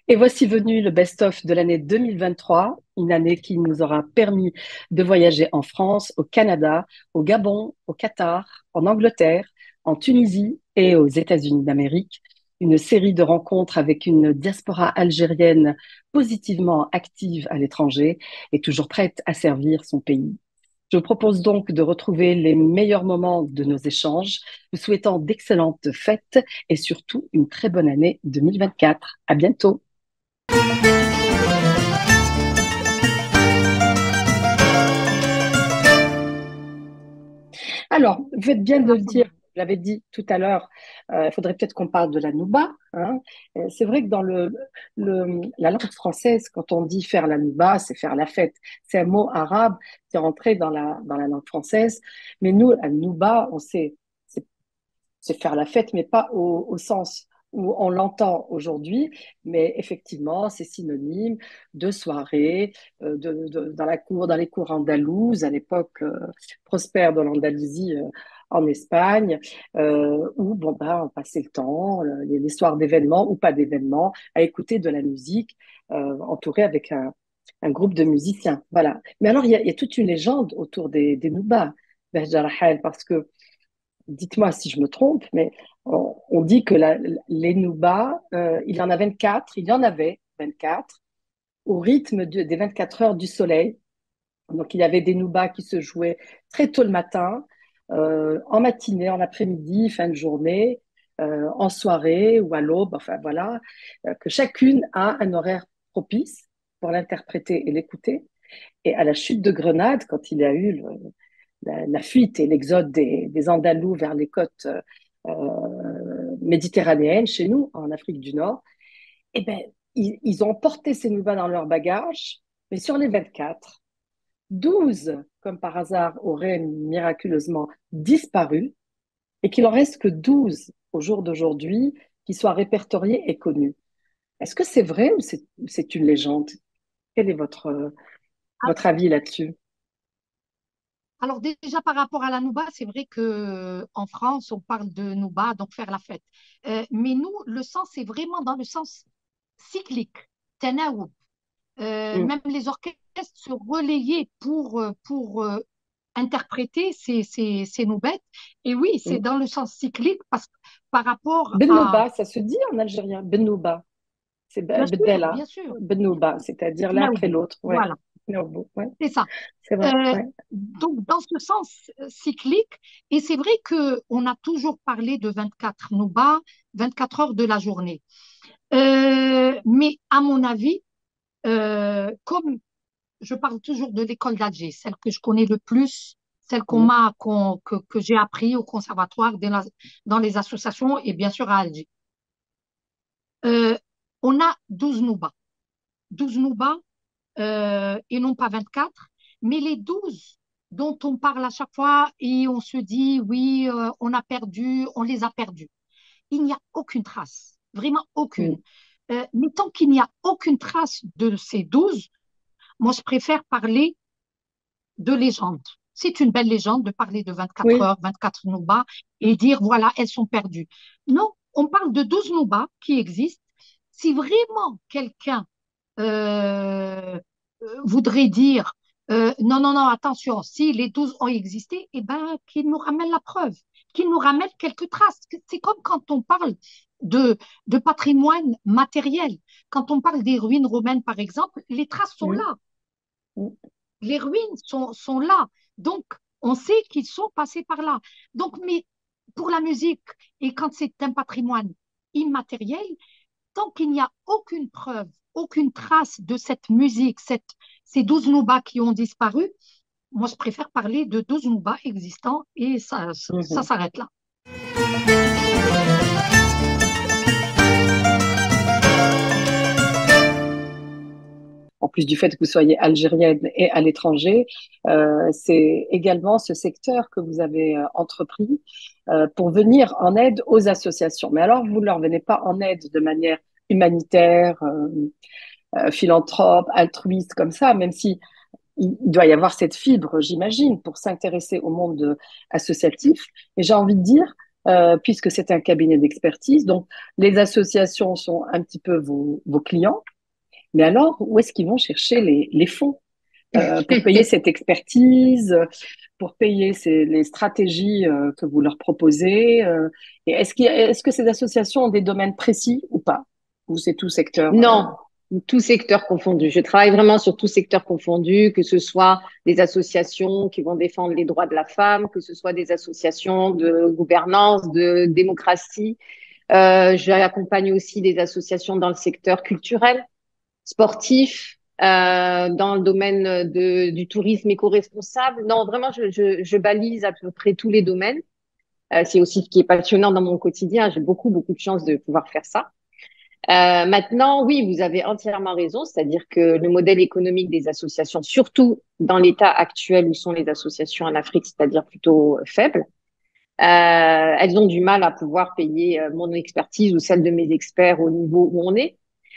Et voici venu le best-of de l'année 2023, une année qui nous aura permis de voyager en France, au Canada, au Gabon, au Qatar, en Angleterre, en Tunisie et aux États-Unis d'Amérique. Une série de rencontres avec une diaspora algérienne positivement active à l'étranger et toujours prête à servir son pays. Je vous propose donc de retrouver les meilleurs moments de nos échanges, vous souhaitant d'excellentes fêtes et surtout une très bonne année 2024. À bientôt. Alors, vous faites bien de le dire, vous l'avez dit tout à l'heure, il faudrait peut-être qu'on parle de la nouba, hein. C'est vrai que dans la langue française, quand on dit faire la nouba, c'est faire la fête. C'est un mot arabe qui est rentré dans la langue française. Mais nous, la nouba, c'est c'est faire la fête, mais pas au sens où on l'entend aujourd'hui, mais effectivement, c'est synonyme de soirée, dans les cours andalouses, à l'époque prospère de l'Andalousie en Espagne, où bon, ben, on passait le temps, les soirs d'événements ou pas d'événements, à écouter de la musique, entouré avec un groupe de musiciens. Voilà. Mais alors, il y a toute une légende autour des Noubas, parce que dites-moi si je me trompe, mais on dit que les Noubas, il y en a 24, il y en avait 24, au rythme des 24 heures du soleil. Donc il y avait des Noubas qui se jouaient très tôt le matin, en matinée, en après-midi, fin de journée, en soirée ou à l'aube, enfin voilà, que chacune a un horaire propice pour l'interpréter et l'écouter. Et à la chute de Grenade, quand il y a eu la fuite et l'exode des Andalous vers les côtes méditerranéennes, chez nous, en Afrique du Nord, eh ben, ils ont porté ces nouvelles dans leur bagage, mais sur les 24, 12, comme par hasard, auraient miraculeusement disparu et qu'il en reste que 12 au jour d'aujourd'hui qui soient répertoriés et connus. Est-ce que c'est vrai ou c'est une légende? Quel est votre avis là-dessus? Alors déjà par rapport à la nouba, c'est vrai que en France, on parle de nouba, donc faire la fête. Mais nous, le sens, c'est vraiment dans le sens cyclique, tanaoub. Mm, Même les orchestres se relayaient pour interpréter ces noubettes. Et oui, c'est mm. dans le sens cyclique parce que par rapport à, Benouba, ça se dit en algérien, Benouba. C'est Bedela, bien sûr, Benouba, c'est-à-dire l'un après tanaoub. l'autre. Ouais. Voilà, Benouba, ouais, c'est ça. c'est vrai. Euh, Ouais. donc, dans ce sens cyclique, et c'est vrai qu'on a toujours parlé de 24 Nouba, 24 heures de la journée. Mais à mon avis, comme je parle toujours de l'école d'Alger, celle que je connais le plus, celle Mm. que j'ai appris au conservatoire, dans les associations et bien sûr à Alger. Euh, on a 12 Nouba. 12 Nouba et non pas 24, mais les 12 dont on parle à chaque fois et on se dit, oui, on a perdu, on les a perdus. Il n'y a aucune trace, vraiment aucune. Mm. Mais tant qu'il n'y a aucune trace de ces 12, moi, je préfère parler de légende. C'est une belle légende de parler de 24 Oui, heures, 24 Nouba et dire, voilà, elles sont perdues. Non, on parle de 12 Nouba qui existent. Si vraiment quelqu'un voudrait dire non, non, non, attention, si les 12 ont existé, eh ben, qu'ils nous ramènent la preuve, qu'ils nous ramènent quelques traces. C'est comme quand on parle de, de patrimoine matériel. Quand on parle des ruines romaines, par exemple, les traces sont mm, là. mm, Les ruines sont là. Donc, on sait qu'ils sont passés par là. Donc, mais pour la musique, et quand c'est un patrimoine immatériel, tant qu'il n'y a aucune preuve, aucune trace de cette musique, ces 12 noubas qui ont disparu, moi, je préfère parler de 12 noubas existants et ça mhm. s'arrête là. En plus du fait que vous soyez algérienne et à l'étranger, c'est également ce secteur que vous avez entrepris pour venir en aide aux associations. Mais alors, vous ne leur venez pas en aide de manière humanitaire, philanthrope, altruiste comme ça, même si il doit y avoir cette fibre, j'imagine, pour s'intéresser au monde associatif. Et j'ai envie de dire, puisque c'est un cabinet d'expertise. Donc, les associations sont un petit peu vos clients. Mais alors, où est-ce qu'ils vont chercher les fonds pour payer cette expertise, pour payer les stratégies que vous leur proposez? Et est-ce que ces associations ont des domaines précis ou pas? Ou c'est tout secteur? Non, tout secteur confondu. Je travaille vraiment sur tout secteur confondu, que ce soit des associations qui vont défendre les droits de la femme, que ce soit des associations de gouvernance, de démocratie. J'accompagne aussi des associations dans le secteur culturel, sportif, dans le domaine du tourisme éco-responsable. Non, vraiment, je balise à peu près tous les domaines. C'est aussi ce qui est passionnant dans mon quotidien. J'ai beaucoup, beaucoup de chance de pouvoir faire ça. Maintenant, oui, vous avez entièrement raison, c'est-à-dire que le modèle économique des associations, surtout dans l'état actuel où sont les associations en Afrique, c'est-à-dire plutôt faibles, elles ont du mal à pouvoir payer mon expertise ou celle de mes experts au niveau où on est.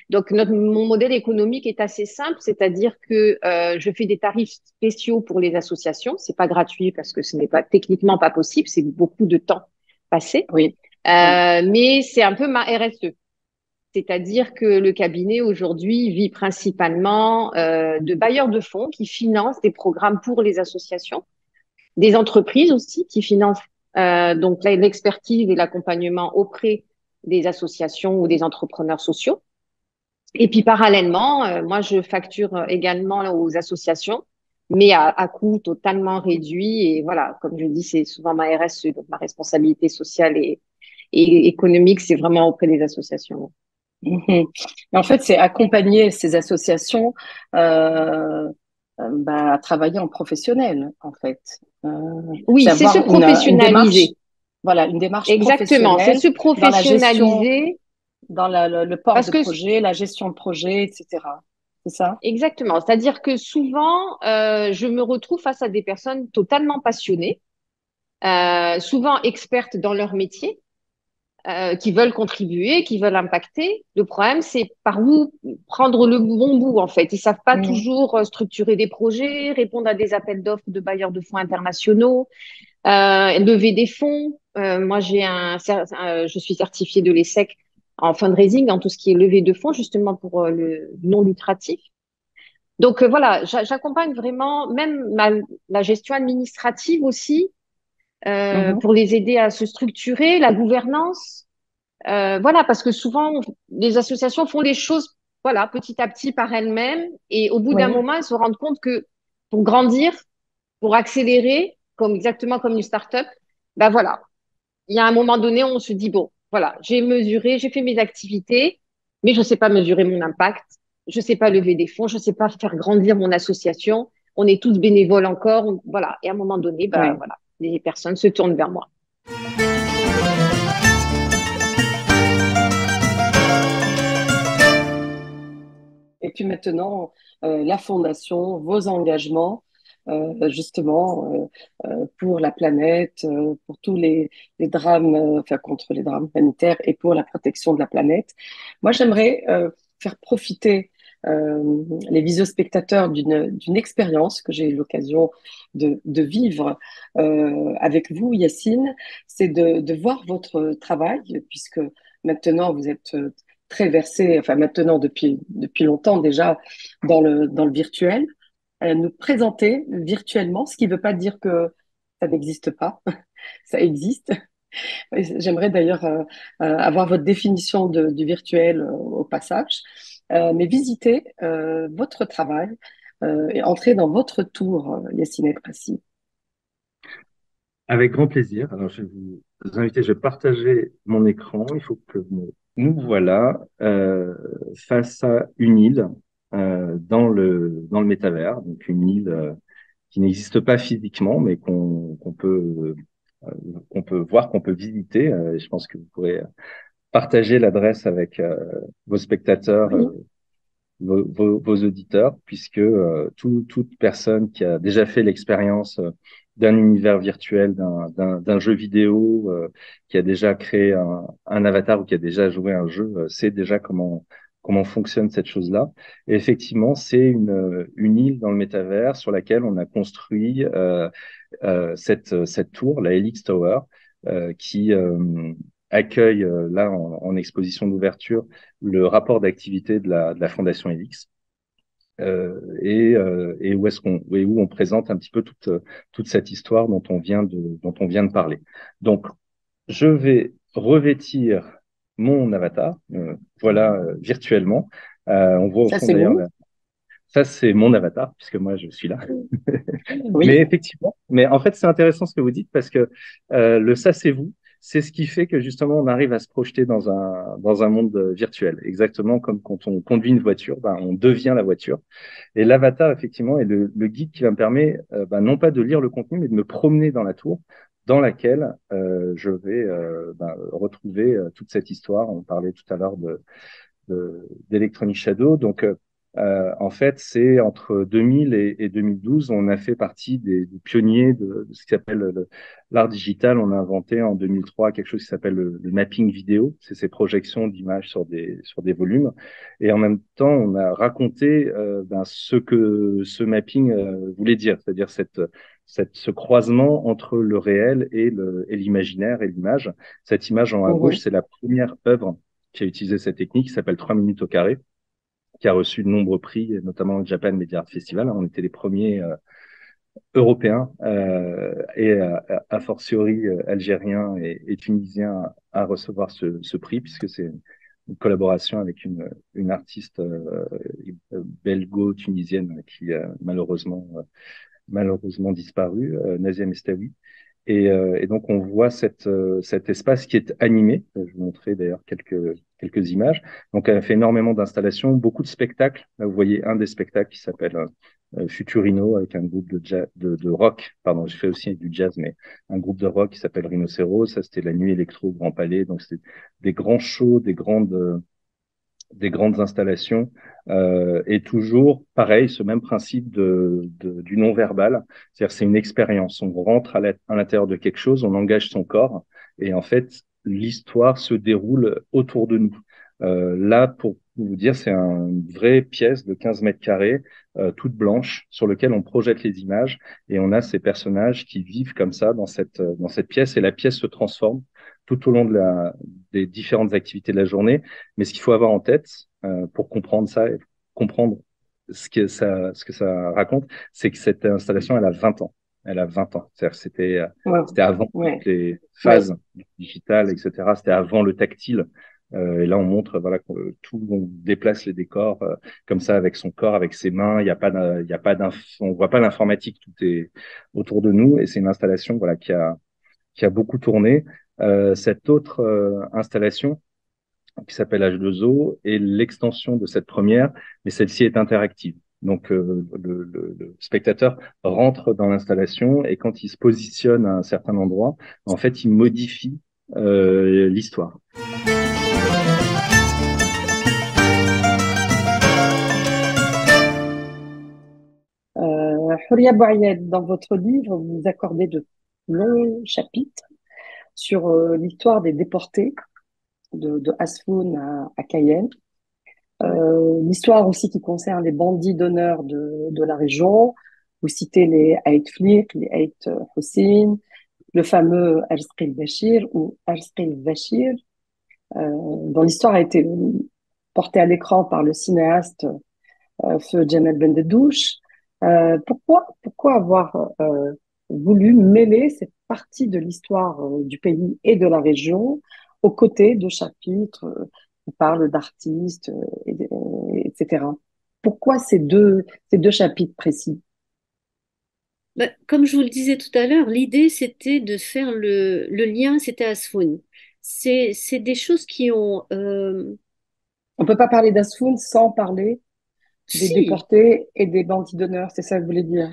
Donc, mon modèle économique est assez simple, c'est-à-dire que je fais des tarifs spéciaux pour les associations. C'est pas gratuit parce que ce n'est pas techniquement pas possible, c'est beaucoup de temps passé. Oui, oui, Mais c'est un peu ma RSE. C'est-à-dire que le cabinet aujourd'hui vit principalement de bailleurs de fonds qui financent des programmes pour les associations, des entreprises aussi qui financent donc l'expertise et l'accompagnement auprès des associations ou des entrepreneurs sociaux. Et puis parallèlement, moi je facture également aux associations, mais à coût totalement réduit. Et voilà, comme je dis, c'est souvent ma RSE, donc ma responsabilité sociale et économique, c'est vraiment auprès des associations. mhm. En fait, c'est accompagner ces associations à travailler en professionnel, en fait. Euh, c'est Oui, c'est se avoir une démarche, professionnalisé. voilà, une démarche Exactement, c'est professionnelle se dans la gestion, professionnaliser dans le port parce de que projet, la gestion de projet, etc. C'est ça? exactement, c'est-à-dire que souvent je me retrouve face à des personnes totalement passionnées, souvent expertes dans leur métier, qui veulent contribuer, qui veulent impacter. Le problème, c'est par où prendre le bon bout en fait. Ils savent pas Mhm. toujours structurer des projets, répondre à des appels d'offres de bailleurs de fonds internationaux, lever des fonds. Moi, je suis certifiée de l'ESSEC en fundraising, dans tout ce qui est levée de fonds, justement pour le non lucratif. Donc voilà, j'accompagne vraiment même la gestion administrative aussi Mhm. pour les aider à se structurer, la gouvernance. Voilà, parce que souvent les associations font les choses voilà petit à petit par elles-mêmes et au bout d'un Oui, moment elles se rendent compte que pour grandir, pour accélérer, comme exactement comme une start-up, ben voilà, il y a un moment donné où on se dit bon, voilà, j'ai mesuré, j'ai fait mes activités, mais je ne sais pas mesurer mon impact, je ne sais pas lever des fonds, je ne sais pas faire grandir mon association. On est tous bénévoles encore, voilà. Et à un moment donné, ben oui. voilà, les personnes se tournent vers moi. Et puis maintenant, la fondation, vos engagements, justement, pour la planète, pour tous les drames, enfin contre les drames sanitaires et pour la protection de la planète. Moi, j'aimerais faire profiter les visiospectateurs d'une expérience que j'ai eu l'occasion de vivre avec vous, Yacine, c'est de voir votre travail, puisque maintenant vous êtes très versé, enfin maintenant depuis longtemps déjà, dans le virtuel, nous présenter virtuellement, ce qui ne veut pas dire que ça n'existe pas, ça existe. J'aimerais d'ailleurs avoir votre définition du virtuel au passage, mais visiter votre travail et entrer dans votre tour, Yacine Prassi. Avec grand plaisir. Alors, je vais vous inviter, je vais partager mon écran. Il faut que nous voilà face à une île dans le métavers. Donc, une île qui n'existe pas physiquement, mais euh, qu'on peut voir, qu'on peut visiter. Je pense que vous pourrez partager l'adresse avec vos spectateurs, Oui, vos auditeurs, puisque toute personne qui a déjà fait l'expérience d'un univers virtuel, d'un jeu vidéo, qui a déjà créé un avatar ou qui a déjà joué un jeu, sait déjà comment fonctionne cette chose-là. Et effectivement, c'est une île dans le métavers sur laquelle on a construit cette tour, la Helix Tower, qui accueille là en exposition d'ouverture le rapport d'activité de la Fondation Helix. Et où on présente un petit peu toute cette histoire dont on vient de parler. Donc, je vais revêtir mon avatar, voilà, virtuellement. On voit au Ça, fond c'est d'ailleurs, vous? ça c'est mon avatar, puisque moi je suis là. Mais Oui. effectivement, mais en fait c'est intéressant ce que vous dites, parce que le ça c'est vous, c'est ce qui fait que justement on arrive à se projeter dans un monde virtuel. Exactement comme quand on conduit une voiture, ben, on devient la voiture. Et l'avatar, effectivement, est le guide qui va me permettre, non pas de lire le contenu, mais de me promener dans la tour dans laquelle je vais retrouver toute cette histoire. On parlait tout à l'heure d'Electronic Shadow. Donc, en fait, c'est entre 2000 et 2012, on a fait partie des pionniers de ce qui s'appelle l'art digital. On a inventé en 2003 quelque chose qui s'appelle le mapping vidéo. C'est ces projections d'images sur des volumes. Et en même temps, on a raconté ce que ce mapping voulait dire, c'est-à-dire ce croisement entre le réel et l'imaginaire et l'image. Cette image en haut à gauche, Mhm. c'est la première œuvre qui a utilisé cette technique, qui s'appelle 3 minutes au carré, qui a reçu de nombreux prix, notamment au Japan Media Art Festival. On était les premiers européens et a fortiori algériens et tunisiens à recevoir ce prix, puisque c'est une collaboration avec une artiste belgo-tunisienne qui a malheureusement disparu, Nazia Mestaoui. Et donc, on voit cet espace qui est animé. Je vais vous montrer d'ailleurs quelques images. Donc, elle a fait énormément d'installations, beaucoup de spectacles. Là, vous voyez un des spectacles qui s'appelle Futurino, avec un groupe de rock. Pardon, j'ai fait aussi du jazz, mais un groupe de rock qui s'appelle Rhinocéros. Ça, c'était la nuit électro au Grand Palais. Donc, c'était des grands shows, des grandes installations, et toujours pareil, ce même principe du non-verbal, c'est-à-dire c'est une expérience, on rentre à l'intérieur de quelque chose, on engage son corps, et en fait, l'histoire se déroule autour de nous. Là, pour vous dire, c'est une vraie pièce de 15 mètres carrés, toute blanche, sur lequel on projette les images, et on a ces personnages qui vivent comme ça dans cette pièce, et la pièce se transforme tout au long des différentes activités de la journée. Mais ce qu'il faut avoir en tête pour comprendre ça et comprendre ce que ça raconte, c'est que cette installation, elle a 20 ans. Elle a 20 ans. C'est-à-dire Ouais. c'était avant toutes Ouais. les Ouais. phases digitales, etc. C'était avant le tactile. Et là, on montre voilà, que tout, on déplace les décors comme ça avec son corps, avec ses mains. Il y a pas on voit pas l'informatique, tout est autour de nous. Et c'est une installation voilà, qui a beaucoup tourné. Cette autre installation, qui s'appelle H2O, et l'extension de cette première, mais celle-ci est interactive. Donc, le spectateur rentre dans l'installation et quand il se positionne à un certain endroit, en fait, il modifie l'histoire. Houria Bouayed, dans votre livre, vous accordez de longs chapitres sur l'histoire des déportés de Asfoun à Cayenne. L'histoire aussi qui concerne les bandits d'honneur de la région. Vous citez les Aït Flic, les Aït Hussein, le fameux Arsqi Bachir ou Arsqi Bachir, dont l'histoire a été portée à l'écran par le cinéaste Feu Djamel Bendedouche. Pourquoi avoir voulu mêler cette partie de l'histoire du pays et de la région aux côtés de chapitres qui parlent d'artistes, etc. Pourquoi ces deux chapitres précis? Bah, comme je vous le disais tout à l'heure, l'idée c'était de faire le lien, c'était Asfoun. C'est des choses qui ont... On peut pas parler d'Asfoun sans parler des si, déportés et des bandits d'honneur, c'est ça que vous voulez dire?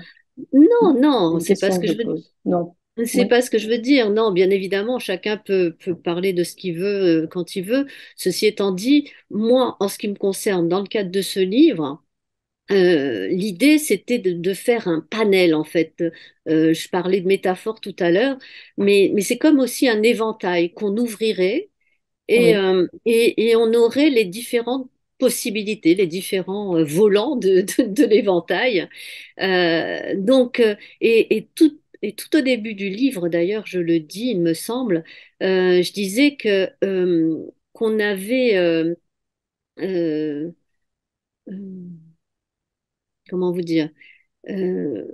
non, C'est non, une c'est pas ce question que que je je veux. pose. Non. C'est Oui. pas ce que je veux dire. Non, bien évidemment, chacun peut parler de ce qu'il veut quand il veut. Ceci étant dit, moi, en ce qui me concerne, dans le cadre de ce livre, l'idée, c'était de faire un panel, en fait. Je parlais de métaphore tout à l'heure, mais c'est comme aussi un éventail qu'on ouvrirait Oui. et on aurait les différentes possibilités, les différents volants de l'éventail. Donc, et tout. et tout au début du livre, d'ailleurs, je le dis, il me semble, je disais que qu'on avait, euh, euh, comment vous dire, euh,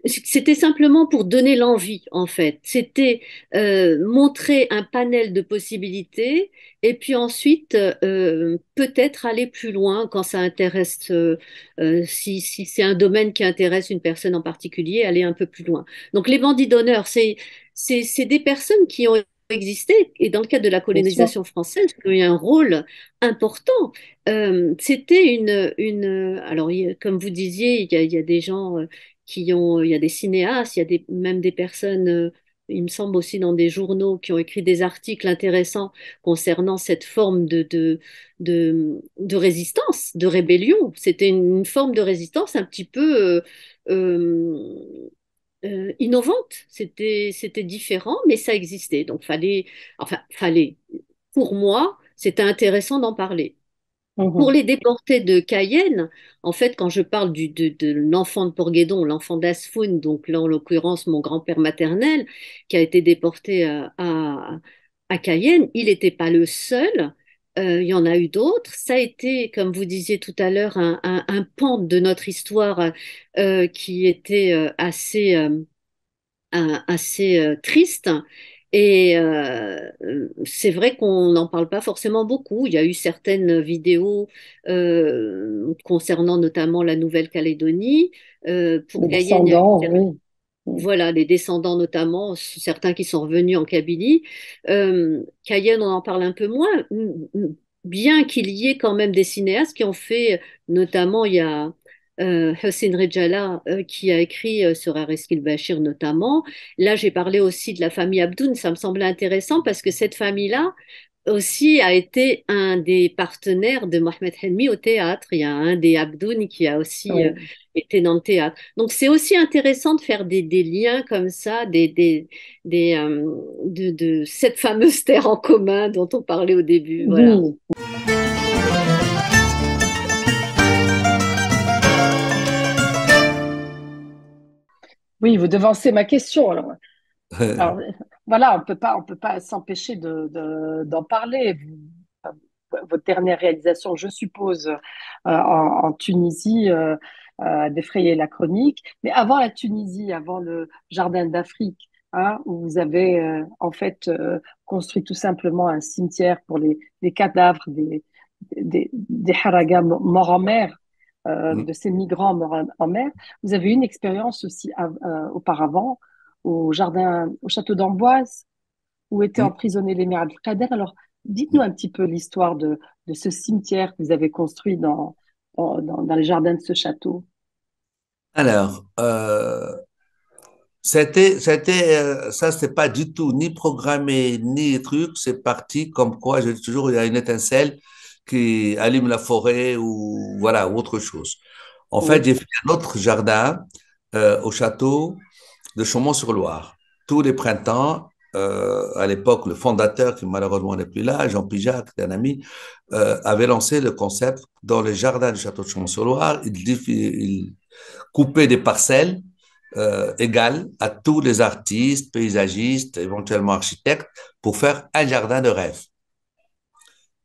c'était simplement pour donner l'envie, en fait. C'était montrer un panel de possibilités et puis ensuite peut-être aller plus loin quand ça intéresse, si c'est un domaine qui intéresse une personne en particulier, aller un peu plus loin. Donc les bandits d'honneur, c'est des personnes qui ont existé et dans le cadre de la bien sûr. colonisation française, qui ont eu un rôle important. C'était alors comme vous disiez, il y a des gens il y a des cinéastes, il y a même des personnes, il me semble aussi dans des journaux qui ont écrit des articles intéressants concernant cette forme de résistance, de rébellion. C'était une forme de résistance un petit peu innovante. C'était différent, mais ça existait. Donc fallait, pour moi, c'était intéressant d'en parler. Pour Mhm. les déportés de Cayenne, en fait, quand je parle de l'enfant de Porguédon, l'enfant d'Asfoun, donc là, en l'occurrence, mon grand-père maternel, qui a été déporté à Cayenne, il n'était pas le seul. Il y en a eu d'autres. Ça a été, comme vous disiez tout à l'heure, un pan de notre histoire qui était assez triste. Et c'est vrai qu'on n'en parle pas forcément beaucoup. Il y a eu certaines vidéos concernant notamment la Nouvelle-Calédonie. Pour Les Cayenne, il y a eu descendants, oui. Mhm. voilà, les descendants notamment, certains qui sont revenus en Kabylie. Cayenne, on en parle un peu moins, bien qu'il y ait quand même des cinéastes qui ont fait, notamment il y a Hossein Rejala qui a écrit sur Ariskil Bachir notamment. Là, j'ai parlé aussi de la famille Abdoun, ça me semblait intéressant parce que cette famille-là, aussi a été un des partenaires de Mohamed Helmi au théâtre. Il y a un des Abdoun qui a aussi Oui. été dans le théâtre. Donc c'est aussi intéressant de faire des liens comme ça, de cette fameuse terre en commun dont on parlait au début. Voilà. Oui. Oui, vous devancez ma question. Alors, voilà, on peut pas s'empêcher d'en parler. Votre dernière réalisation, je suppose, en Tunisie, a défrayé la chronique. Mais avant la Tunisie, avant le Jardin d'Afrique, hein, où vous avez en fait construit tout simplement un cimetière pour les cadavres des haragas morts en mer, de ces migrants morts en mer. Vous avez eu une expérience aussi auparavant au château d'Amboise, où étaient emprisonnés les mères Abdelkader. Alors, dites-nous un petit peu l'histoire de ce cimetière que vous avez construit dans les jardins de ce château. Alors, ça, c'était pas du tout ni programmé, ni truc. C'est parti comme quoi, je dis toujours, il y a une étincelle qui allume la forêt ou voilà, ou autre chose. En fait, Oui, j'ai fait un autre jardin au château de Chaumont-sur-Loire. Tous les printemps, à l'époque, le fondateur, qui malheureusement n'est plus là, Jean Pijac, qui était un ami, avait lancé le concept dans les jardins du château de Chaumont-sur-Loire. Il coupait des parcelles égales à tous les artistes, paysagistes, éventuellement architectes, pour faire un jardin de rêve.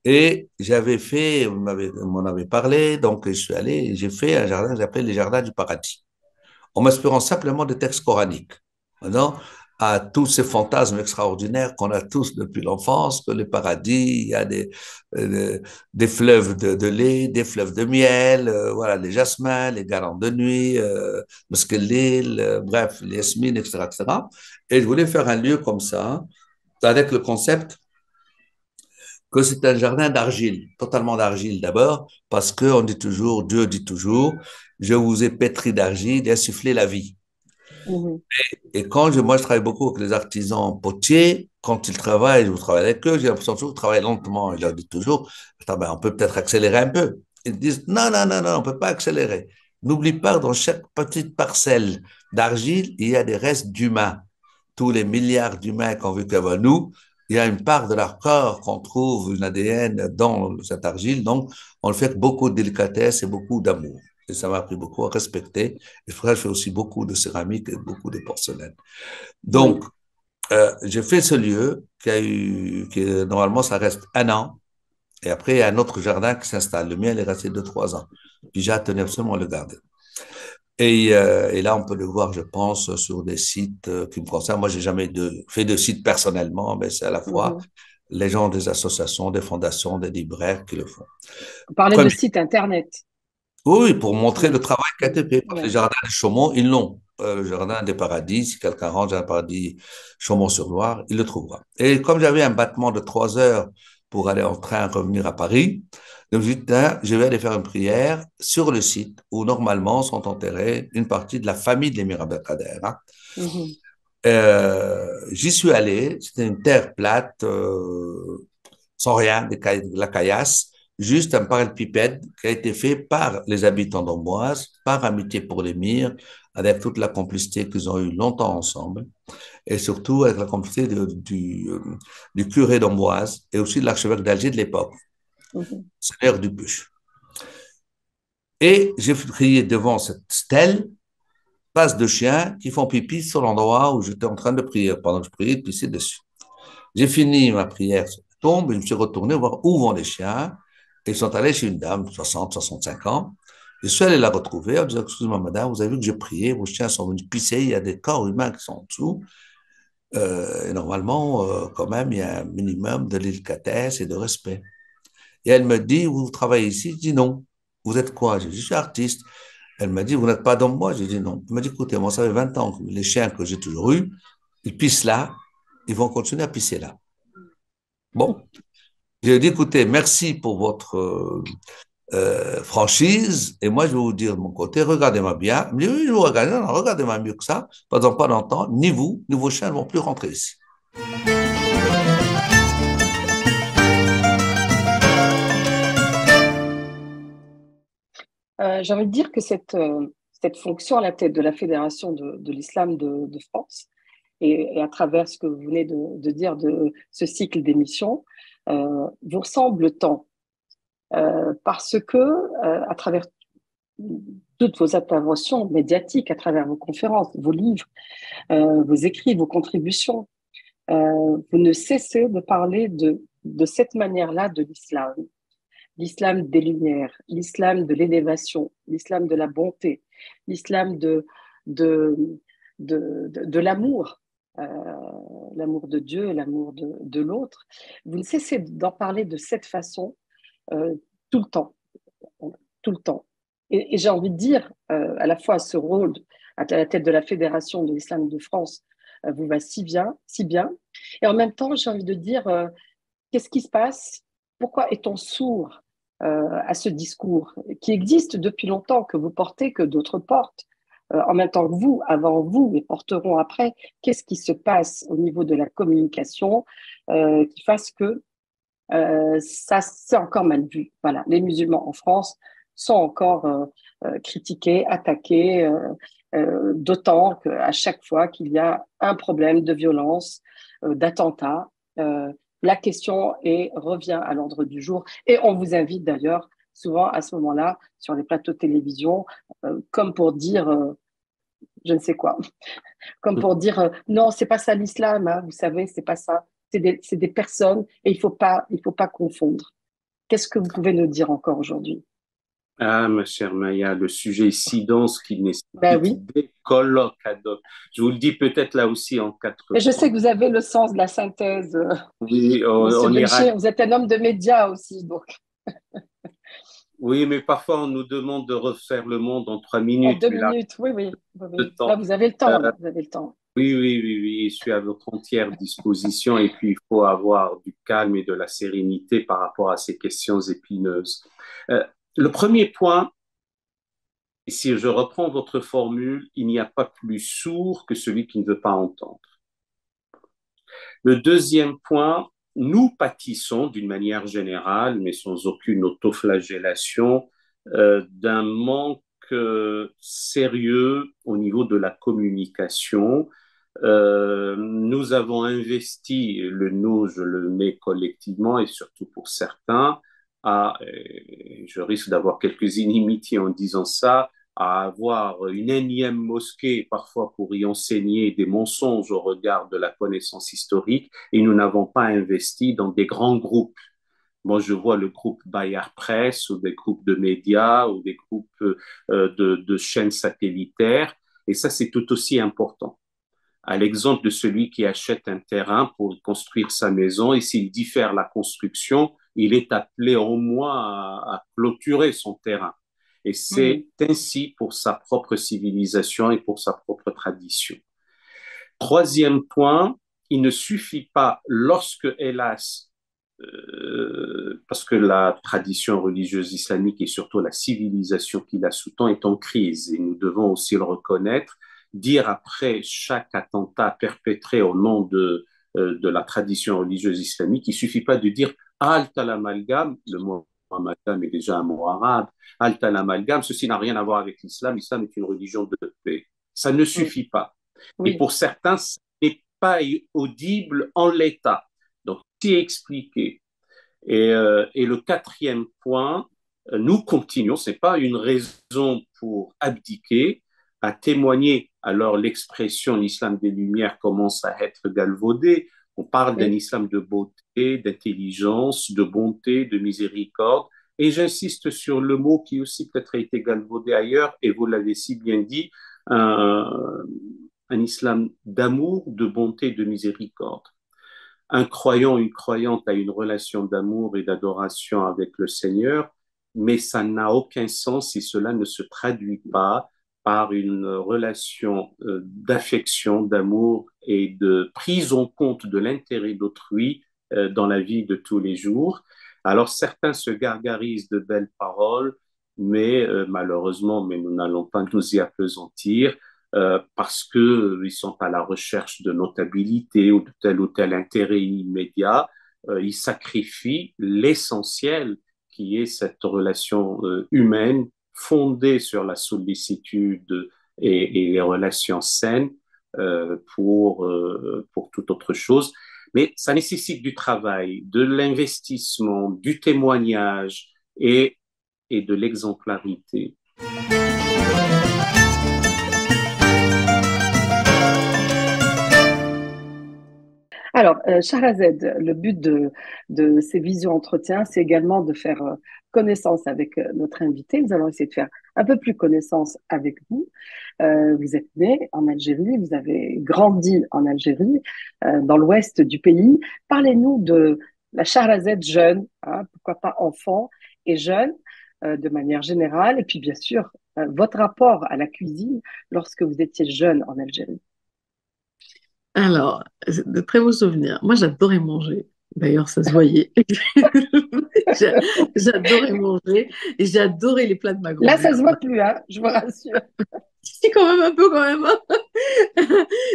Et j'avais fait, on m'en avait parlé, donc je suis allé, et j'ai fait un jardin que j'appelle les jardins du paradis, en m'inspirant simplement des textes coraniques. Maintenant, à tous ces fantasmes extraordinaires qu'on a tous depuis l'enfance, que le paradis, il y a des fleuves de lait, des fleuves de miel, voilà, les jasmins, les galantes de nuit, Meskelil, bref, les yasmines, etc., etc. Et je voulais faire un lieu comme ça, avec le concept que c'est un jardin d'argile, totalement d'argile d'abord, parce qu'on dit toujours, Dieu dit toujours, je vous ai pétri d'argile et insufflé la vie. mhm, Et moi, je travaille beaucoup avec les artisans potiers. Quand ils travaillent, je travaille avec eux, j'ai l'impression toujours qu'ils travaillent lentement. Et je leur dis toujours, attends, ben, on peut peut-être accélérer un peu. Ils disent, non, non, non, non, on peut pas accélérer. N'oublie pas, dans chaque petite parcelle d'argile, il y a des restes d'humains. Tous les milliards d'humains qu'on vécu avant nous, il y a une part de leur corps qu'on trouve, une ADN dans cette argile. Donc, on le fait avec beaucoup de délicatesse et beaucoup d'amour. Et ça m'a appris beaucoup à respecter. Et frère, je fais aussi beaucoup de céramique et beaucoup de porcelaine. Oui. Donc, j'ai fait ce lieu normalement, ça reste 1 an. Et après, il y a un autre jardin qui s'installe. Le mien, il est resté 2, 3 ans. Puis j'ai tenu absolument à le garder. Et là, on peut le voir, je pense, sur des sites qui me concernent. Moi, j'ai jamais fait de site personnellement, mais c'est à la fois Mhm. les gens des associations, des fondations, des libraires qui le font. Vous parlez de Premier, site internet. oui, pour montrer le Oui. travail qui a été fait par les Ouais. jardins de Chaumont, ils l'ont. Le jardin des paradis, si quelqu'un rentre dans un paradis Chaumont-sur-Loire, il le trouvera. Et comme j'avais un battement de 3 heures pour aller en train revenir à Paris, donc je me suis dit, tiens, je vais aller faire une prière sur le site où normalement sont enterrés une partie de la famille de l'émir Abdelkader, hein. Mhm. J'y suis allé, c'était une terre plate, sans rien, de la caillasse, juste un parallépipède qui a été fait par les habitants d'Amboise, par amitié pour l'émir, avec toute la complicité qu'ils ont eu longtemps ensemble, et surtout avec la complicité du curé d'Amboise et aussi de l'archevêque d'Alger de l'époque, Mhm. Seigneur Dupuche. Et j'ai prié devant cette stèle, passe de chiens qui font pipi sur l'endroit où j'étais en train de prier. Pendant que je priais, de pisser dessus. J'ai fini ma prière sur la tombe et je me suis retourné voir où vont les chiens. Et ils sont allés chez une dame, 60, 65 ans. Je suis allé la retrouver en disant, excusez-moi, madame, vous avez vu que j'ai prié, vos chiens sont venus pisser, il y a des corps humains qui sont en dessous. Et normalement, quand même, il y a un minimum de délicatesse et de respect. Et elle me dit, vous travaillez ici? Je dis non. Vous êtes quoi? Je dis, je suis artiste. Elle m'a dit, vous n'êtes pas d'homme, moi? J'ai dit non. Elle m'a dit, écoutez, moi, ça fait 20 ans que les chiens que j'ai toujours eus, ils pissent là, ils vont continuer à pisser là. Bon, j'ai dit, écoutez, merci pour votre franchise, et moi, je vais vous dire de mon côté, regardez-moi bien. Elle me dit, oui, je vous regarde. Non, non, regardez-moi mieux que ça. Pendant pas longtemps, ni vous, ni vos chiens ne vont plus rentrer ici. J'ai envie de dire que cette fonction à la tête de la Fédération de l'islam de France, et à travers ce que vous venez de dire de ce cycle d'émissions, vous ressemble tant. Parce que, à travers toutes vos interventions médiatiques, à travers vos conférences, vos livres, vos écrits, vos contributions, vous ne cessez de parler de cette manière-là de l'islam. L'islam des Lumières, l'islam de l'élévation, l'islam de la bonté, l'islam de, de l'amour, euh, l'amour de Dieu, l'amour de l'autre. Vous ne cessez d'en parler de cette façon euh, tout le temps, tout le temps. Et j'ai envie de dire, à la fois ce rôle à la tête de la Fédération de l'islam de France vous va si bien, si bien. Et en même temps, j'ai envie de dire, qu'est-ce qui se passe? Pourquoi est-on sourd à ce discours qui existe depuis longtemps, que vous portez, que d'autres portent, en même temps que vous, avant vous, et porteront après? Qu'est-ce qui se passe au niveau de la communication qui fasse que ça, c'est encore mal vu? Voilà, les musulmans en France sont encore critiqués, attaqués, d'autant qu'à chaque fois qu'il y a un problème de violence, d'attentat, la question revient à l'ordre du jour. Et on vous invite d'ailleurs souvent à ce moment-là sur les plateaux de télévision, comme pour dire je ne sais quoi, comme pour dire non, c'est pas ça l'islam, hein, vous savez, c'est pas ça. C'est des personnes et il faut pas confondre. Qu'est-ce que vous pouvez nous dire encore aujourd'hui? Ah, ma chère Maya, le sujet est si dense qu'il Ben nécessite oui, des colloques ad hoc. Je vous le dis peut-être là aussi en quatre mais je sais points. que vous avez le sens de la synthèse, Oui, Monsieur on ira. Belcher. Vous êtes un homme de médias aussi, donc Oui, mais parfois on nous demande de refaire le monde en trois en minutes, deux mais là, minutes, oui, oui, oui, le oui. Là, temps. vous avez le temps, Euh, là, vous avez le temps. oui, oui, oui, oui, je suis à votre entière disposition et puis il faut avoir du calme et de la sérénité par rapport à ces questions épineuses. Euh, le premier point, si je reprends votre formule, il n'y a pas plus sourd que celui qui ne veut pas entendre. Le deuxième point, nous pâtissons d'une manière générale, mais sans aucune autoflagellation, d'un manque sérieux au niveau de la communication. Nous avons investi, le nous, je le mets collectivement et surtout pour certains, je risque d'avoir quelques inimitiés en disant ça, à avoir une énième mosquée, parfois pour y enseigner des mensonges au regard de la connaissance historique, et nous n'avons pas investi dans des grands groupes. Moi, je vois le groupe Bayard Presse ou des groupes de médias ou des groupes de chaînes satellitaires, et ça, c'est tout aussi important. À l'exemple de celui qui achète un terrain pour construire sa maison, et s'il diffère la construction, il est appelé au moins à clôturer son terrain. Et c'est ainsi pour sa propre civilisation et pour sa propre tradition. Troisième point, il ne suffit pas lorsque, hélas, parce que la tradition religieuse islamique et surtout la civilisation qui la sous-tend est en crise, et nous devons aussi le reconnaître, dire après chaque attentat perpétré au nom de la tradition religieuse islamique, il ne suffit pas de dire halte à l'amalgame, le mot amalgame est déjà un mot arabe, halte à l'amalgame, ceci n'a rien à voir avec l'islam, l'islam est une religion de paix. Ça ne suffit pas. Oui. Et pour certains, ce n'est pas audible en l'état. Donc, c'est expliqué. Et le quatrième point, nous continuons, ce n'est pas une raison pour abdiquer, à témoigner. Alors l'expression l'islam des Lumières commence à être galvaudée. On parle d'un islam de beauté, d'intelligence, de bonté, de miséricorde. Et j'insiste sur le mot qui aussi peut-être a été galvaudé ailleurs, et vous l'avez si bien dit, un islam d'amour, de bonté, de miséricorde. Un croyant, une croyante a une relation d'amour et d'adoration avec le Seigneur, mais ça n'a aucun sens si cela ne se traduit pas par une relation d'affection, d'amour et de prise en compte de l'intérêt d'autrui dans la vie de tous les jours. Alors certains se gargarisent de belles paroles, mais malheureusement, mais nous n'allons pas nous y appesantir, parce qu'ils sont à la recherche de notabilité ou de tel intérêt immédiat, ils sacrifient l'essentiel qui est cette relation humaine fondée sur la sollicitude et les relations saines pour toute autre chose. Mais ça nécessite du travail, de l'investissement, du témoignage et de l'exemplarité. Alors, Shahrazed, le but de ces visio-entretiens, c'est également de faire connaissance avec notre invité. Nous allons essayer de faire un peu plus connaissance avec vous. Vous êtes né en Algérie, vous avez grandi en Algérie, dans l'ouest du pays. Parlez-nous de la Shahrazed jeune, hein, pourquoi pas enfant et jeune, de manière générale, et puis bien sûr, votre rapport à la cuisine lorsque vous étiez jeune en Algérie. Alors, de très beaux souvenirs. Moi, j'adorais manger. D'ailleurs, ça se voyait. J'adorais manger et j'adorais les plats de ma Là, ça grand-mère. se voit plus, hein, je vous rassure. Si, quand même un peu, quand même.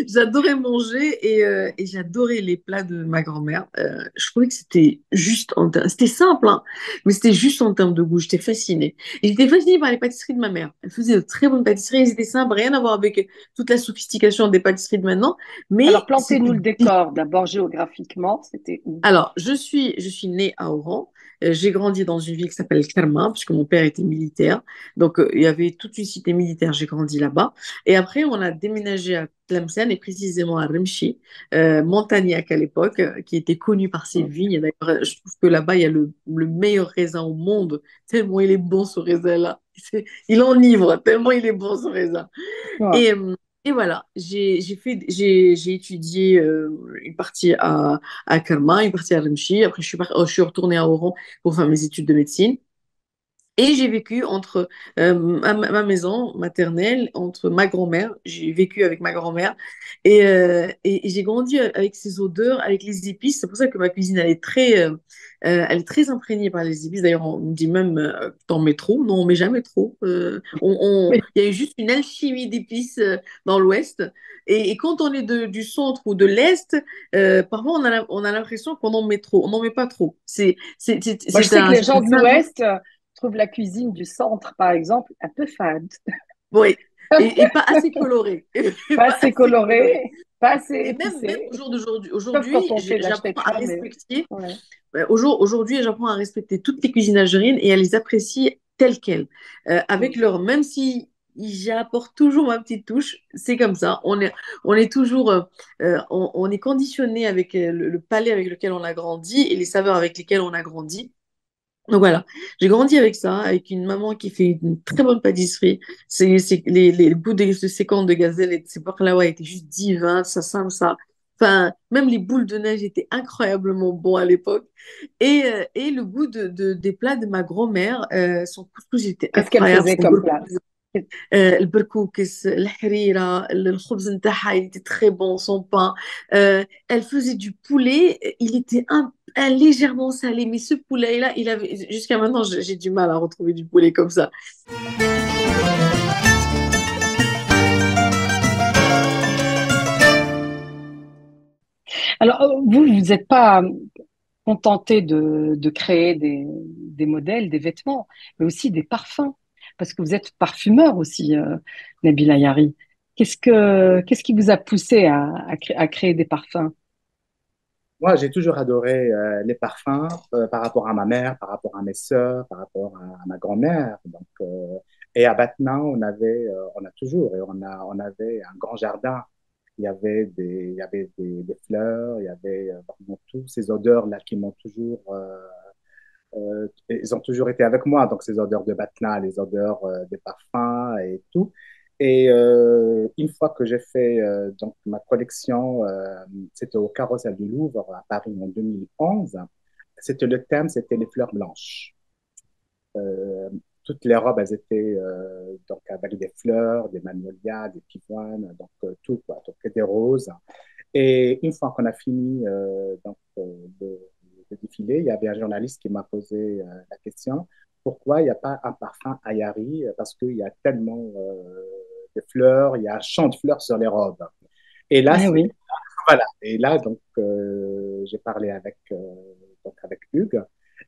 J'adorais manger et j'adorais les plats de ma grand-mère. Je trouvais que c'était juste c'était simple, hein, mais c'était juste en termes de goût. J'étais fascinée. Et j'étais fascinée par les pâtisseries de ma mère. Elle faisait de très bonnes pâtisseries. Elles étaient simples, rien à voir avec toute la sophistication des pâtisseries de maintenant. Mais Alors, plantez-nous c'était le décor, d'abord géographiquement, c'était où? alors, je suis née à Oran. J'ai grandi dans une ville qui s'appelle Kerma, puisque mon père était militaire. Donc, il y avait toute une cité militaire. J'ai grandi là-bas. Et après, on a déménagé à Tlemcen et précisément à Remchi, Montagnac à l'époque, qui était connu par ses vignes. D'ailleurs, je trouve que là-bas, il y a le meilleur raisin au monde, tellement il est bon ce raisin-là. Il enivre, tellement il est bon ce raisin. Ouais. Et voilà, j'ai étudié une partie à Kerma, une partie à Rimchi. Après, je suis retournée à Oran pour faire mes études de médecine. Et j'ai vécu entre ma maison maternelle, entre ma grand-mère, j'ai vécu avec ma grand-mère et j'ai grandi avec ces odeurs, avec les épices. C'est pour ça que ma cuisine, elle est très imprégnée par les épices. D'ailleurs, on me dit même, t'en mets trop. Non, on met jamais trop. Oui. Il y a eu juste une alchimie d'épices dans l'Ouest. Et quand on est du centre ou de l'Est, parfois on a l'impression qu'on en met trop. On n'en met pas trop. Moi, je sais que les gens de c'est un l'Ouest trouvent la cuisine du centre, par exemple, un peu fade, Oui, et pas assez coloré. pas Pas assez assez coloré. colorée. pas Et assez même poussé. au jour d'aujourd'hui, Sauf quand on fait de la j'apprends à shtetla, mais respecter. ouais. Aujourd'hui, j'apprends à respecter toutes les cuisines algériennes et à les apprécier telles quelles. Avec Mm. leur, même si j'apporte toujours ma petite touche, c'est comme ça. On est toujours, on est conditionné avec le palais avec lequel on a grandi et les saveurs avec lesquelles on a grandi. Donc voilà, j'ai grandi avec ça, avec une maman qui fait une très bonne pâtisserie. Les bouts de ces cornes de gazelle et de ces baklawas étaient juste divins, ça. Enfin, même les boules de neige étaient incroyablement bons à l'époque. Et le goût des plats de ma grand-mère, son couscous était Qu'est-ce qu'elle incroyable. faisait Son comme plat? البركوكس الحريرة الخبز نتاعها il était très bon son pain elle faisait du poulet il était légèrement salé mais ce poulet là il avait jusqu'à maintenant j'ai du mal à retrouver du poulet comme ça. Alors, vous n'êtes pas contenté de créer des modèles, des vêtements, mais aussi des parfums, parce que vous êtes parfumeur aussi, Nabila Yari. Qu'est-ce qui vous a poussé à créer des parfums? Moi, j'ai toujours adoré les parfums par rapport à ma mère, par rapport à mes sœurs, par rapport à ma grand-mère. Donc, et à Batna, on a toujours, et on avait un grand jardin. Il y avait des fleurs, il y avait vraiment toutes ces odeurs-là qui m'ont toujours, ils ont toujours été avec moi. Donc, ces odeurs de Batna, les odeurs des parfums et tout. Et une fois que j'ai fait donc ma collection, c'était au Carrousel du Louvre à Paris en 2011. C'était le thème, c'était les fleurs blanches. Euh, Toutes les robes, elles étaient donc avec des fleurs, des magnolias, des pivoines, donc tout quoi, donc des roses. Et une fois qu'on a fini de défilé, il y avait un journaliste qui m'a posé la question, pourquoi il n'y a pas un parfum Ayari? Parce qu'il y a tellement de fleurs, il y a un champ de fleurs sur les robes. Et là, Ah oui, voilà. Et là, donc, j'ai parlé donc avec Hugues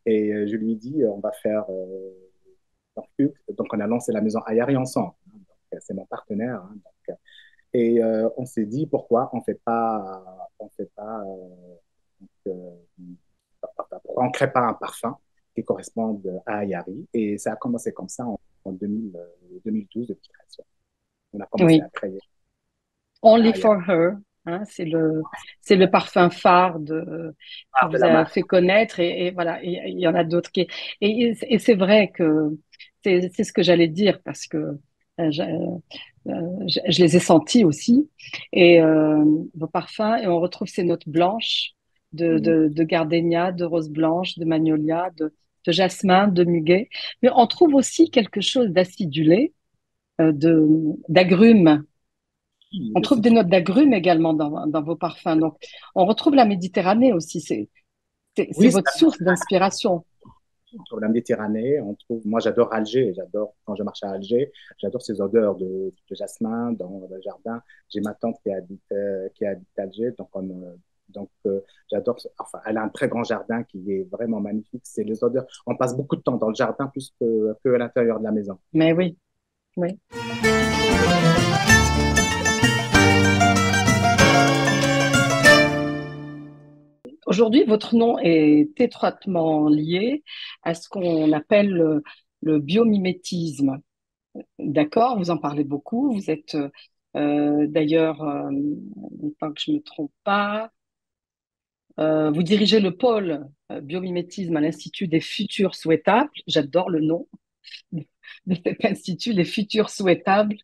et je lui ai dit, on va faire donc, Hugues, donc on a lancé la maison Ayari ensemble. Donc, c'est mon partenaire. Hein, donc, et on s'est dit, pourquoi on fait pas pourquoi on ne crée pas un parfum qui corresponde à Ayari. Et ça a commencé comme ça en 2012, depuis création. On a commencé oui. à créer Only Ayari. for Her, hein, c'est le parfum phare qui De vous la a marque. fait connaître et voilà, et il y en a d'autres et c'est vrai que c'est ce que j'allais dire parce que je les ai sentis aussi et vos parfums et on retrouve ces notes blanches de gardénia, de rose blanche, de magnolia, de jasmin, de muguet, mais on trouve aussi quelque chose d'acidulé, d'agrumes. On De trouve des notes d'agrumes également dans vos parfums. Donc, on retrouve la Méditerranée aussi. C'est Oui, c'est votre source d'inspiration. sur la Méditerranée, on trouve. Moi, j'adore Alger. J'adore quand je marche à Alger. J'adore ces odeurs de jasmin dans le jardin. J'ai ma tante qui habite Alger, j'adore. Enfin, elle a un très grand jardin qui est vraiment magnifique. C'est les odeurs. On passe beaucoup de temps dans le jardin plus que à l'intérieur de la maison. Mais oui, oui. Aujourd'hui, votre nom est étroitement lié à ce qu'on appelle le biomimétisme. D'accord? Vous en parlez beaucoup. Vous êtes d'ailleurs, tant que je ne me trompe pas, vous dirigez le pôle biomimétisme à l'Institut des futurs souhaitables. J'adore le nom de cet institut, les futurs souhaitables.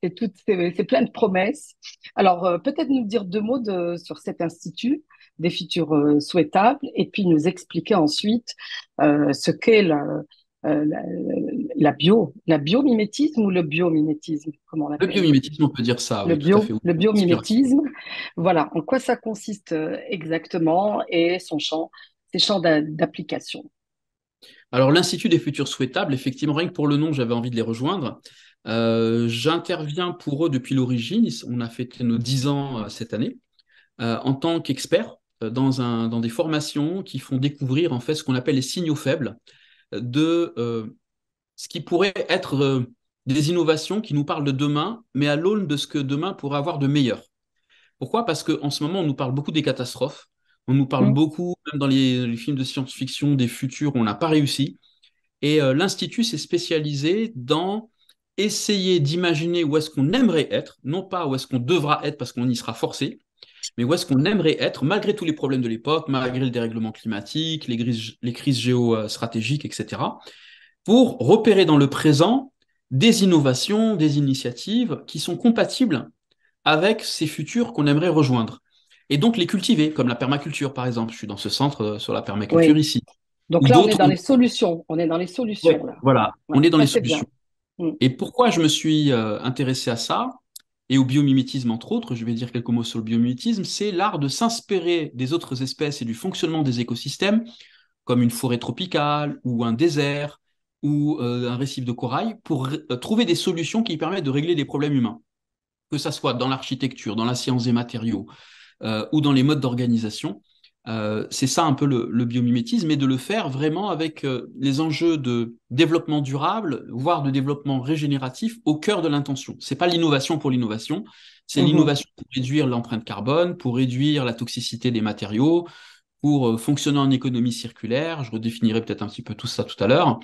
C'est plein de promesses. Alors, peut-être nous dire deux mots sur cet institut des futurs souhaitables et puis nous expliquer ensuite ce qu'est euh, la, la biomimétisme ou le biomimétisme, comme on Le l'appelle. biomimétisme, on peut dire ça, oui, tout à fait. Le Inspiration. biomimétisme, voilà, en quoi ça consiste exactement et ses champs d'application. Alors, l'Institut des futurs souhaitables, effectivement, rien que pour le nom, j'avais envie de les rejoindre. J'interviens pour eux depuis l'origine. On a fêté nos 10 ans cette année en tant qu'expert dans des formations qui font découvrir en fait ce qu'on appelle les signaux faibles de ce qui pourrait être des innovations qui nous parlent de demain, mais à l'aune de ce que demain pourra avoir de meilleur. Pourquoi? Parce qu'en ce moment, on nous parle beaucoup des catastrophes. On nous parle Mm. beaucoup, même dans les films de science-fiction, des futurs où on n'a pas réussi. Et l'Institut s'est spécialisé dans essayer d'imaginer où est-ce qu'on aimerait être, non pas où est-ce qu'on devra être parce qu'on y sera forcé, mais où est-ce qu'on aimerait être malgré tous les problèmes de l'époque, malgré le dérèglement climatique, les crises géostratégiques, etc., pour repérer dans le présent des innovations, des initiatives qui sont compatibles avec ces futurs qu'on aimerait rejoindre. Et donc les cultiver, comme la permaculture, par exemple. Je suis dans ce centre sur la permaculture Oui. ici. Donc Ou là, on est d'autres. dans les solutions. On est dans les Ouais, solutions, là. voilà, Ouais, on est dans ça, les c'est bien. solutions. Mm. Et pourquoi je me suis intéressé à ça, et au biomimétisme entre autres, je vais dire quelques mots sur le biomimétisme, c'est l'art de s'inspirer des autres espèces et du fonctionnement des écosystèmes, comme une forêt tropicale ou un désert ou un récif de corail, pour trouver des solutions qui permettent de régler des problèmes humains, que ça soit dans l'architecture, dans la science des matériaux ou dans les modes d'organisation. C'est ça un peu le biomimétisme, et de le faire vraiment avec les enjeux de développement durable, voire de développement régénératif au cœur de l'intention. C'est pas l'innovation pour l'innovation, c'est Mhm. l'innovation pour réduire l'empreinte carbone, pour réduire la toxicité des matériaux, pour fonctionner en économie circulaire. Je redéfinirai peut-être un petit peu tout ça tout à l'heure.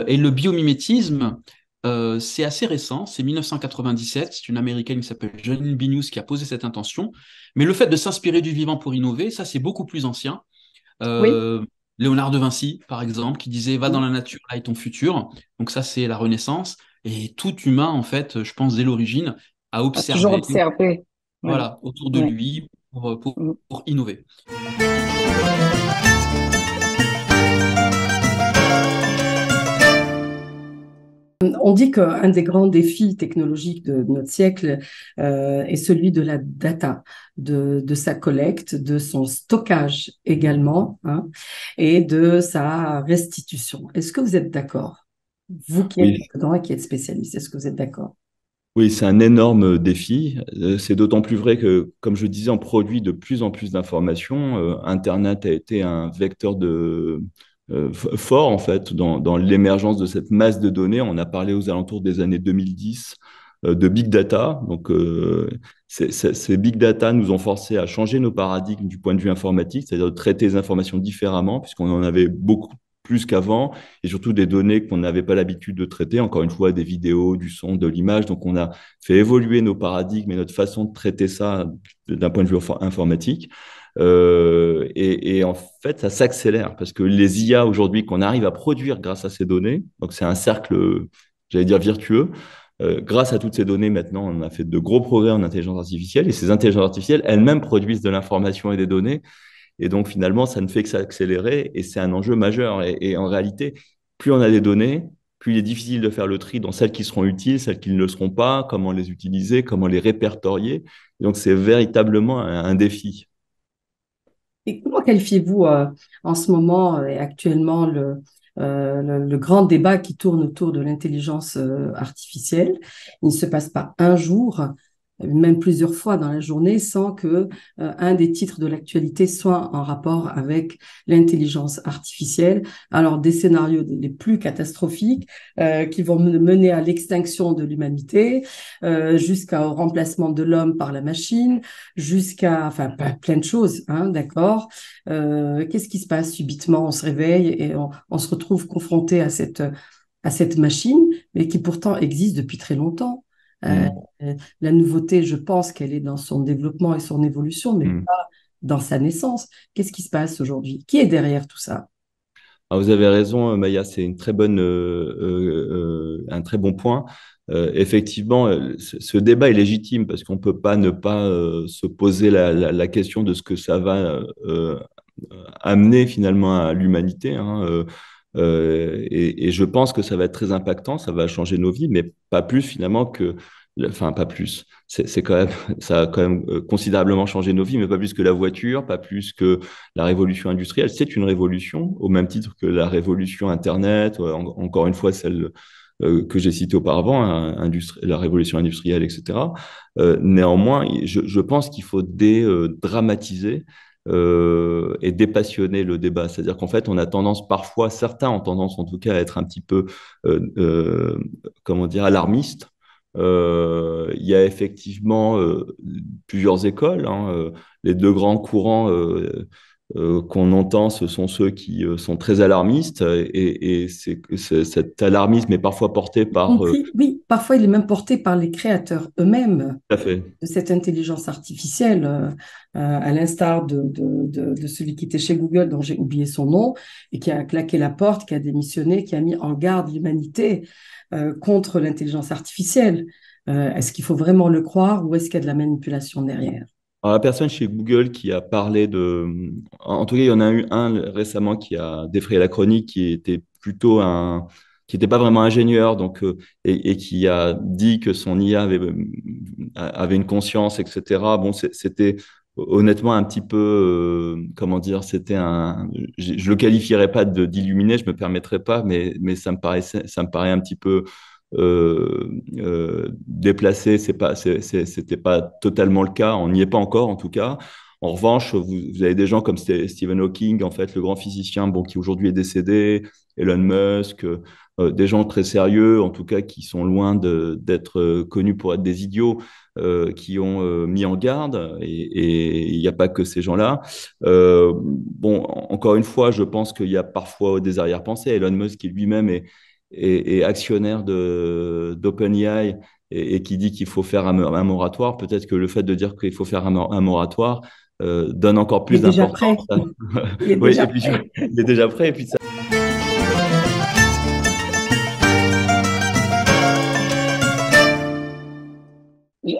Et le biomimétisme, c'est assez récent, c'est 1997, c'est une Américaine qui s'appelle Janine Benyus qui a posé cette intention. Mais le fait de s'inspirer du vivant pour innover, ça c'est beaucoup plus ancien. Oui. Léonard de Vinci, par exemple, qui disait va dans Mm. la nature, là est ton futur. Donc ça c'est la Renaissance. Et tout humain, en fait, je pense dès l'origine, a A toujours observé, observé. Oui. voilà, autour de Oui. lui Mm. pour innover. On dit qu'un des grands défis technologiques de notre siècle est celui de la data, de sa collecte, de son stockage également, hein, et de sa restitution. Est-ce que vous êtes d'accord? Vous qui êtes Oui, dedans et qui êtes spécialiste, est-ce que vous êtes d'accord? oui, c'est un énorme défi. C'est d'autant plus vrai que, comme je disais, on produit de plus en plus d'informations. Internet a été un vecteur fort, en fait, dans l'émergence de cette masse de données. On a parlé aux alentours des années 2010 de big data. Donc, ces big data nous ont forcé à changer nos paradigmes du point de vue informatique, c'est-à-dire de traiter les informations différemment, puisqu'on en avait beaucoup plus qu'avant, et surtout des données qu'on n'avait pas l'habitude de traiter, encore une fois, des vidéos, du son, de l'image. Donc, on a fait évoluer nos paradigmes et notre façon de traiter ça d'un point de vue informatique. Et en fait, ça s'accélère parce que les IA aujourd'hui qu'on arrive à produire grâce à ces données, donc c'est un cercle, j'allais dire virtueux. Grâce à toutes ces données, maintenant, on a fait de gros progrès en intelligence artificielle, et ces intelligences artificielles elles-mêmes produisent de l'information et des données. Et donc, finalement, ça ne fait que s'accélérer, et c'est un enjeu majeur. Et en réalité, plus on a des données, plus il est difficile de faire le tri dans celles qui seront utiles, celles qui ne le seront pas, comment les utiliser, comment les répertorier. Et donc, c'est véritablement un défi. Et comment qualifiez-vous en ce moment et actuellement le grand débat qui tourne autour de l'intelligence artificielle? Il ne se passe pas un jour, même plusieurs fois dans la journée, sans que un des titres de l'actualité soit en rapport avec l'intelligence artificielle. Alors, des scénarios les plus catastrophiques qui vont mener à l'extinction de l'humanité, jusqu'au remplacement de l'homme par la machine, jusqu'à, enfin, plein de choses, hein, d'accord. Qu'est-ce qui se passe subitement? On se réveille et on se retrouve confronté à cette machine, mais qui pourtant existe depuis très longtemps. Euh, Mm. la nouveauté, je pense qu'elle est dans son développement et son évolution, mais Mm. pas dans sa naissance. Qu'est-ce qui se passe aujourd'hui? Qui est derrière tout ça? Ah, vous avez raison, Maya, c'est un très bon point. Effectivement, ce débat est légitime parce qu'on ne peut pas ne pas se poser la question de ce que ça va amener finalement à l'humanité, hein. Et je pense que ça va être très impactant, ça va changer nos vies, mais pas plus finalement que, enfin pas plus. C'est quand même, ça a quand même considérablement changé nos vies, mais pas plus que la voiture, pas plus que la révolution industrielle. C'est une révolution, au même titre que la révolution Internet, encore une fois celle que j'ai citée auparavant, hein, la révolution industrielle, etc. Néanmoins, je pense qu'il faut dédramatiser et dépassionner le débat. C'est-à-dire qu'en fait, on a tendance parfois, certains ont tendance en tout cas à être un petit peu, comment dire, alarmistes Il y a effectivement plusieurs écoles, hein. Les deux grands courants qu'on entend, ce sont ceux qui sont très alarmistes, et cet alarmisme est parfois porté par... Oui, parfois il est même porté par les créateurs eux-mêmes Tout à fait. de cette intelligence artificielle, à l'instar de celui qui était chez Google, dont j'ai oublié son nom, et qui a claqué la porte, qui a démissionné, qui a mis en garde l'humanité contre l'intelligence artificielle. Est-ce qu'il faut vraiment le croire ou est-ce qu'il y a de la manipulation derrière? Alors, la personne chez Google qui a parlé de... En tout cas, il y en a eu un récemment qui a défrayé la chronique, qui était plutôt qui n'était pas vraiment ingénieur, donc, et qui a dit que son IA avait une conscience, etc. Bon, c'était honnêtement un petit peu, comment dire, je le qualifierais pas d'illuminé, je me permettrais pas, mais ça me paraît un petit peu déplacé. C'était pas totalement le cas, on n'y est pas encore en tout cas. En revanche, vous avez des gens comme Stephen Hawking, en fait, le grand physicien, bon, qui aujourd'hui est décédé, Elon Musk, des gens très sérieux, en tout cas, qui sont loin d'être connus pour être des idiots, qui ont mis en garde, et il n'y a pas que ces gens-là. Bon, encore une fois, je pense qu'il y a parfois des arrière-pensées. Elon Musk, qui lui-même est actionnaire d'OpenAI, et qui dit qu'il faut faire un moratoire. Peut-être que le fait de dire qu'il faut faire un moratoire donne encore plus d'importance. Il est Oui, déjà et puis prêt. il est déjà prêt. Et puis ça...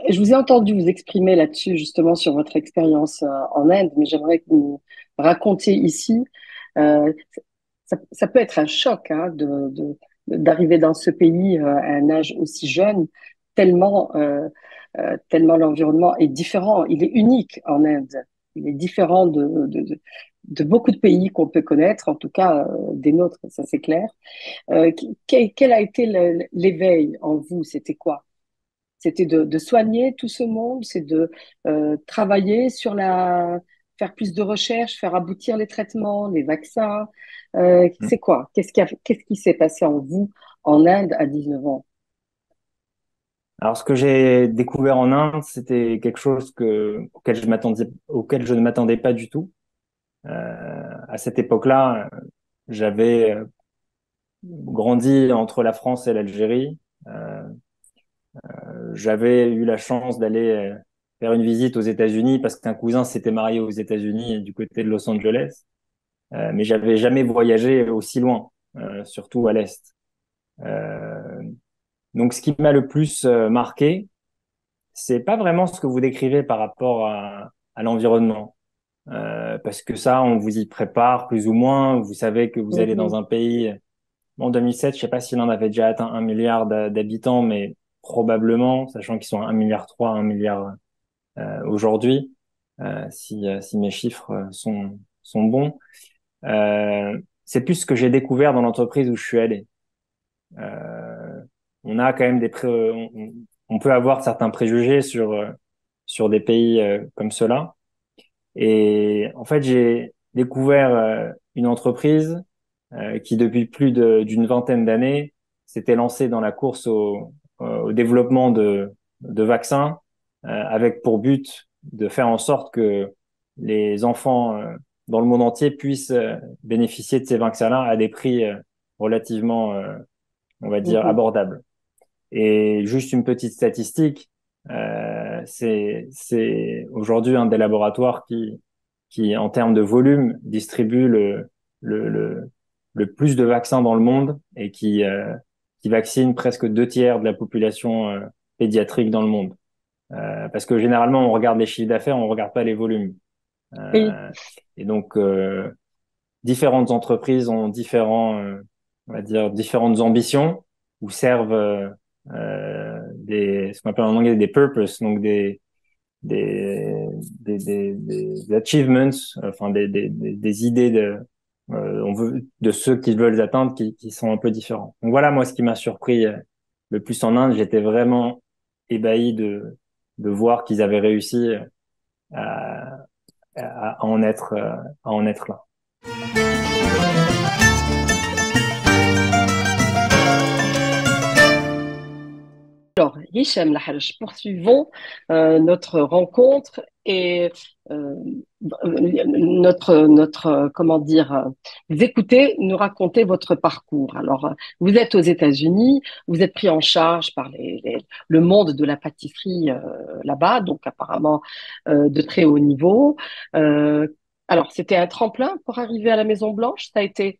Je vous ai entendu vous exprimer là-dessus, justement, sur votre expérience en Inde, mais j'aimerais que vous racontiez ici. euh, ça peut être un choc, hein, d'arriver dans ce pays à un âge aussi jeune, tellement l'environnement est différent. Il est unique en Inde. Il est différent de beaucoup de pays qu'on peut connaître, en tout cas des nôtres, ça c'est clair. Quel a été l'éveil en vous? C'était quoi? C'était de soigner tout ce monde, c'est de travailler sur faire plus de recherches, faire aboutir les traitements, les vaccins. C'est quoi? Qu'est-ce qui s'est passé en vous en Inde à 19 ans? Alors, ce que j'ai découvert en Inde, c'était quelque chose auquel je ne m'attendais pas du tout. À cette époque-là, j'avais grandi entre la France et l'Algérie. J'avais eu la chance d'aller faire une visite aux États-Unis parce qu'un cousin s'était marié aux États-Unis du côté de Los Angeles. Mais j'avais jamais voyagé aussi loin, surtout à l'Est. Donc, ce qui m'a le plus marqué, c'est pas vraiment ce que vous décrivez par rapport à l'environnement. Parce que ça, on vous y prépare plus ou moins. Vous savez que vous allez dans un pays. En 2007, je sais pas s'il en avait déjà atteint 1 milliard d'habitants, mais probablement, sachant qu'ils sont à 1,3 milliard, 1 milliard aujourd'hui, si mes chiffres sont bons. C'est plus ce que j'ai découvert dans l'entreprise où je suis allé. On a quand même on peut avoir certains préjugés sur des pays comme cela. Et en fait, j'ai découvert une entreprise qui, depuis plus d'une vingtaine d'années, s'était lancée dans la course au développement de vaccins, avec pour but de faire en sorte que les enfants dans le monde entier puissent bénéficier de ces vaccins-là à des prix relativement, on va dire, abordables. Et juste une petite statistique, c'est aujourd'hui un des laboratoires qui, en termes de volume, distribue le plus de vaccins dans le monde et qui vaccine presque 2 tiers de la population pédiatrique dans le monde. Parce que généralement, on regarde les chiffres d'affaires, on regarde pas les volumes. Oui. Et donc, différentes entreprises ont on va dire, différentes ambitions ou servent ce qu'on appelle en anglais des purposes, donc des achievements, enfin des idées de ceux qui veulent les atteindre qui sont un peu différents. Donc voilà, moi, ce qui m'a surpris le plus en Inde, j'étais vraiment ébahi de voir qu'ils avaient réussi à en être là. Alors, Hicham Laharj, poursuivons notre rencontre et euh, comment dire, vous écoutez, nous raconter votre parcours. Alors, vous êtes aux États-Unis, vous êtes pris en charge par le monde de la pâtisserie là-bas, donc apparemment de très haut niveau. Euh, alors, c'était un tremplin pour arriver à la Maison Blanche. Ça a été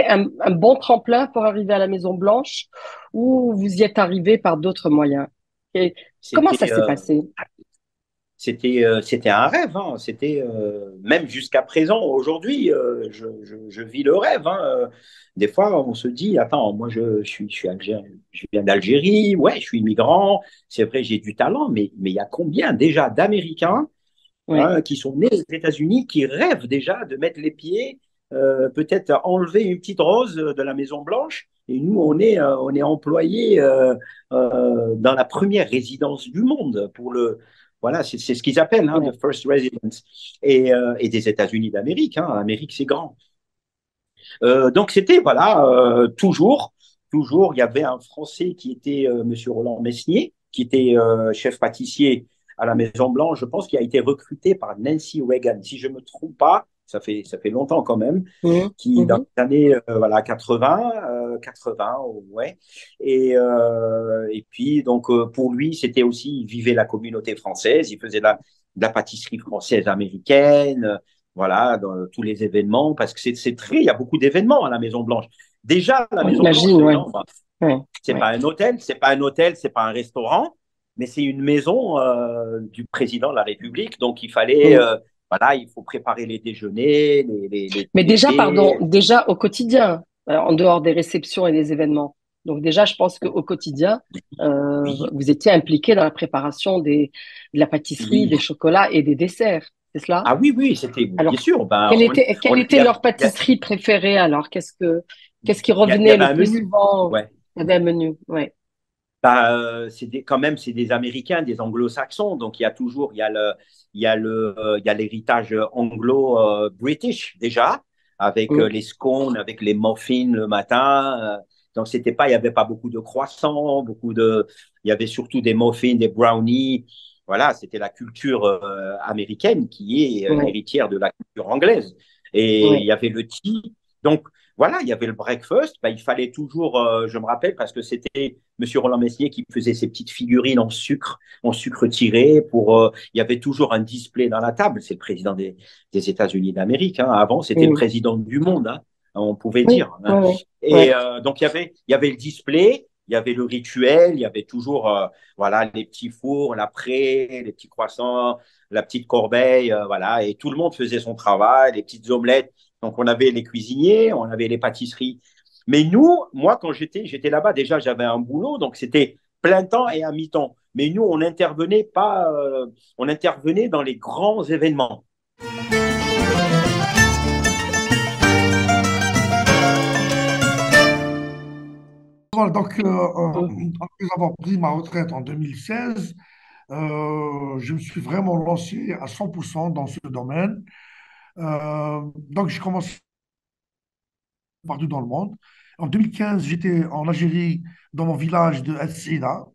un bon tremplin pour arriver à la Maison Blanche ou vous y êtes arrivé par d'autres moyens? Et comment ça C'était s'est passé? c'était un rêve, hein. C'était même jusqu'à présent, aujourd'hui, je vis le rêve, hein. Des fois, on se dit, attends, moi je suis algérien, je viens d'Algérie, ouais, je suis immigrant, c'est vrai, j'ai du talent, mais il y a combien déjà d'Américains Oui, hein, qui sont nés aux États-Unis, qui rêvent déjà de mettre les pieds, peut-être enlever une petite rose de la Maison Blanche. Et nous, on est employés dans la première résidence du monde pour le. Voilà, c'est ce qu'ils appellent hein, oui. the first residence. Et des États-Unis d'Amérique. Hein, Amérique, c'est grand. Donc c'était voilà toujours il y avait un Français qui était Monsieur Roland Mesnier qui était chef pâtissier à la Maison Blanche. Je pense qu'il a été recruté par Nancy Reagan, si je me trompe pas. Ça fait longtemps quand même, Mhm, qui dans mhm. les années voilà 80 ouais. Et puis donc pour lui c'était aussi il vivait la communauté française, il faisait de la pâtisserie française américaine voilà, dans tous les événements, parce que c'est très, il y a beaucoup d'événements à la Maison Blanche. Déjà, la On Maison Blanche, imagine, les ouais. gens, bah, Ouais, c'est ouais. pas un hôtel, c'est pas un hôtel, c'est pas un restaurant, mais c'est une maison du président de la République. Donc, il fallait, Mhm. voilà, il faut préparer les déjeuners, Mais les déjà, pardon, thés. déjà au quotidien, en dehors des réceptions et des événements. Donc déjà, je pense qu'au quotidien, Oui, vous étiez impliqué dans la préparation de la pâtisserie, oui. des chocolats et des desserts, c'est cela? Ah oui, oui, c'était, bien Alors, sûr. Ben, quelle il y était avait, leur pâtisserie préférée alors? Qu'est-ce qui il y revenait avait le un plus menu. souvent? Ouais. Il y avait un menu, ouais. Bah, quand même, c'est des Américains, des Anglo-Saxons, donc il y a toujours, il y a l'héritage anglo-british déjà, avec Mm. les scones, avec les muffins le matin. Donc c'était pas, il y avait pas beaucoup de croissants, il y avait surtout des muffins, des brownies. Voilà, c'était la culture américaine qui est Ouais, héritière de la culture anglaise. Et il ouais. y avait le tea. Donc voilà, il y avait le breakfast. Bah, il fallait toujours, je me rappelle, parce que c'était Monsieur Roland Messier qui faisait ses petites figurines en sucre tiré. Il y avait toujours un display dans la table. C'est le président des États-Unis d'Amérique. Hein. Avant, c'était le Mm. président du monde, hein, on pouvait Oui, dire. Hein. ouais, ouais, Et ouais. donc, il y avait le display. Il y avait le rituel, il y avait toujours voilà, les petits fours, l'après, les petits croissants, la petite corbeille, voilà, et tout le monde faisait son travail, les petites omelettes. Donc, on avait les cuisiniers, on avait les pâtisseries. Mais nous, moi, quand j'étais là-bas, déjà, j'avais un boulot, donc c'était plein temps et à mi-temps. Mais nous, on n'intervenait pas, on intervenait dans les grands événements. Voilà, donc, Mm. après avoir pris ma retraite en 2016, je me suis vraiment lancé à 100% dans ce domaine. Donc, j'ai commencé partout dans le monde. En 2015, j'étais en Algérie, dans mon village de Sida,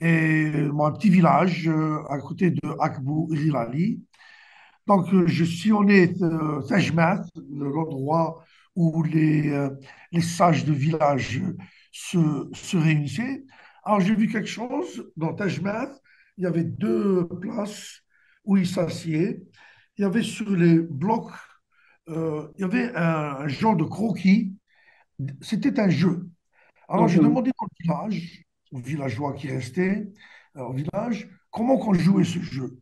et mon petit village à côté de Akbou Rilali. Donc, je sillonnais Tajmat, l'endroit où les sages de village se réunissaient. Alors, j'ai vu quelque chose dans Tajmat. Il y avait deux places où ils s'assiedent. Il y avait sur les blocs, il y avait un genre de croquis. C'était un jeu. Alors, j'ai Mhm. demandé aux villageois qui restaient au village, comment qu'on jouait ce jeu.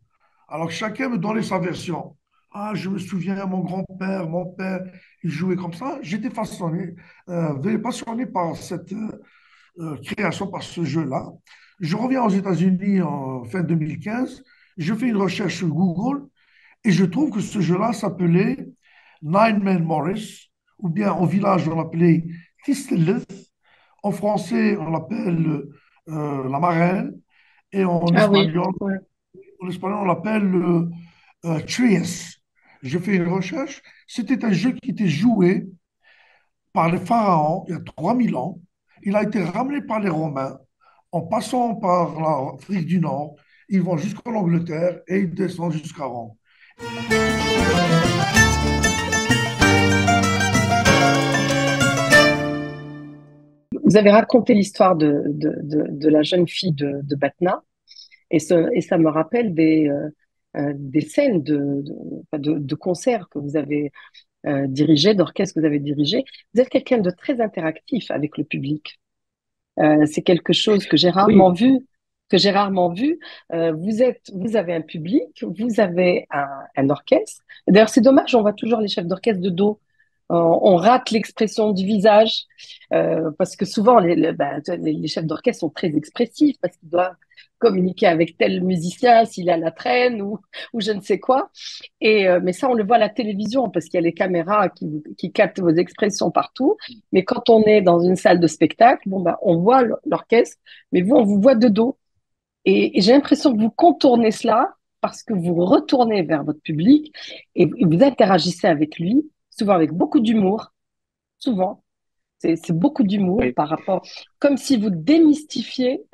Alors, chacun me donnait sa version. Ah, je me souviens, mon père, il jouait comme ça. J'étais passionné par cette création, par ce jeu-là. Je reviens aux États-Unis en fin 2015. Je fais une recherche sur Google et je trouve que ce jeu-là s'appelait Nine Man Morris, ou bien au village, on l'appelait Tisteleth. En français, on l'appelle la marraine. Et Ah oui, ouais. en espagnol on l'appelle Trias. Je fais une recherche. C'était un jeu qui était joué par les pharaons il y a 3000 ans. Il a été ramené par les Romains en passant par l'Afrique du Nord, ils vont jusqu'en Angleterre et ils descendent jusqu'à Rome. Vous avez raconté l'histoire de la jeune fille de Batna et ça me rappelle des scènes de concerts que vous avez dirigés, d'orchestres que vous avez dirigés. Vous êtes quelqu'un de très interactif avec le public. C'est quelque chose que j'ai rarement Oui, vu, vous avez un public, vous avez un orchestre. D'ailleurs, c'est dommage, on voit toujours les chefs d'orchestre de dos. On rate l'expression du visage parce que souvent les chefs d'orchestre sont très expressifs parce qu'ils doivent communiquer avec tel musicien s'il est à la traîne ou je ne sais quoi. Mais ça, on le voit à la télévision parce qu'il y a les caméras qui captent vos expressions partout. Mais quand on est dans une salle de spectacle, bon, bah, on voit l'orchestre, mais vous, on vous voit de dos. Et j'ai l'impression que vous contournez cela parce que vous retournez vers votre public et vous interagissez avec lui, souvent avec beaucoup d'humour, souvent. C'est beaucoup d'humour oui. par rapport, comme si vous démystifiez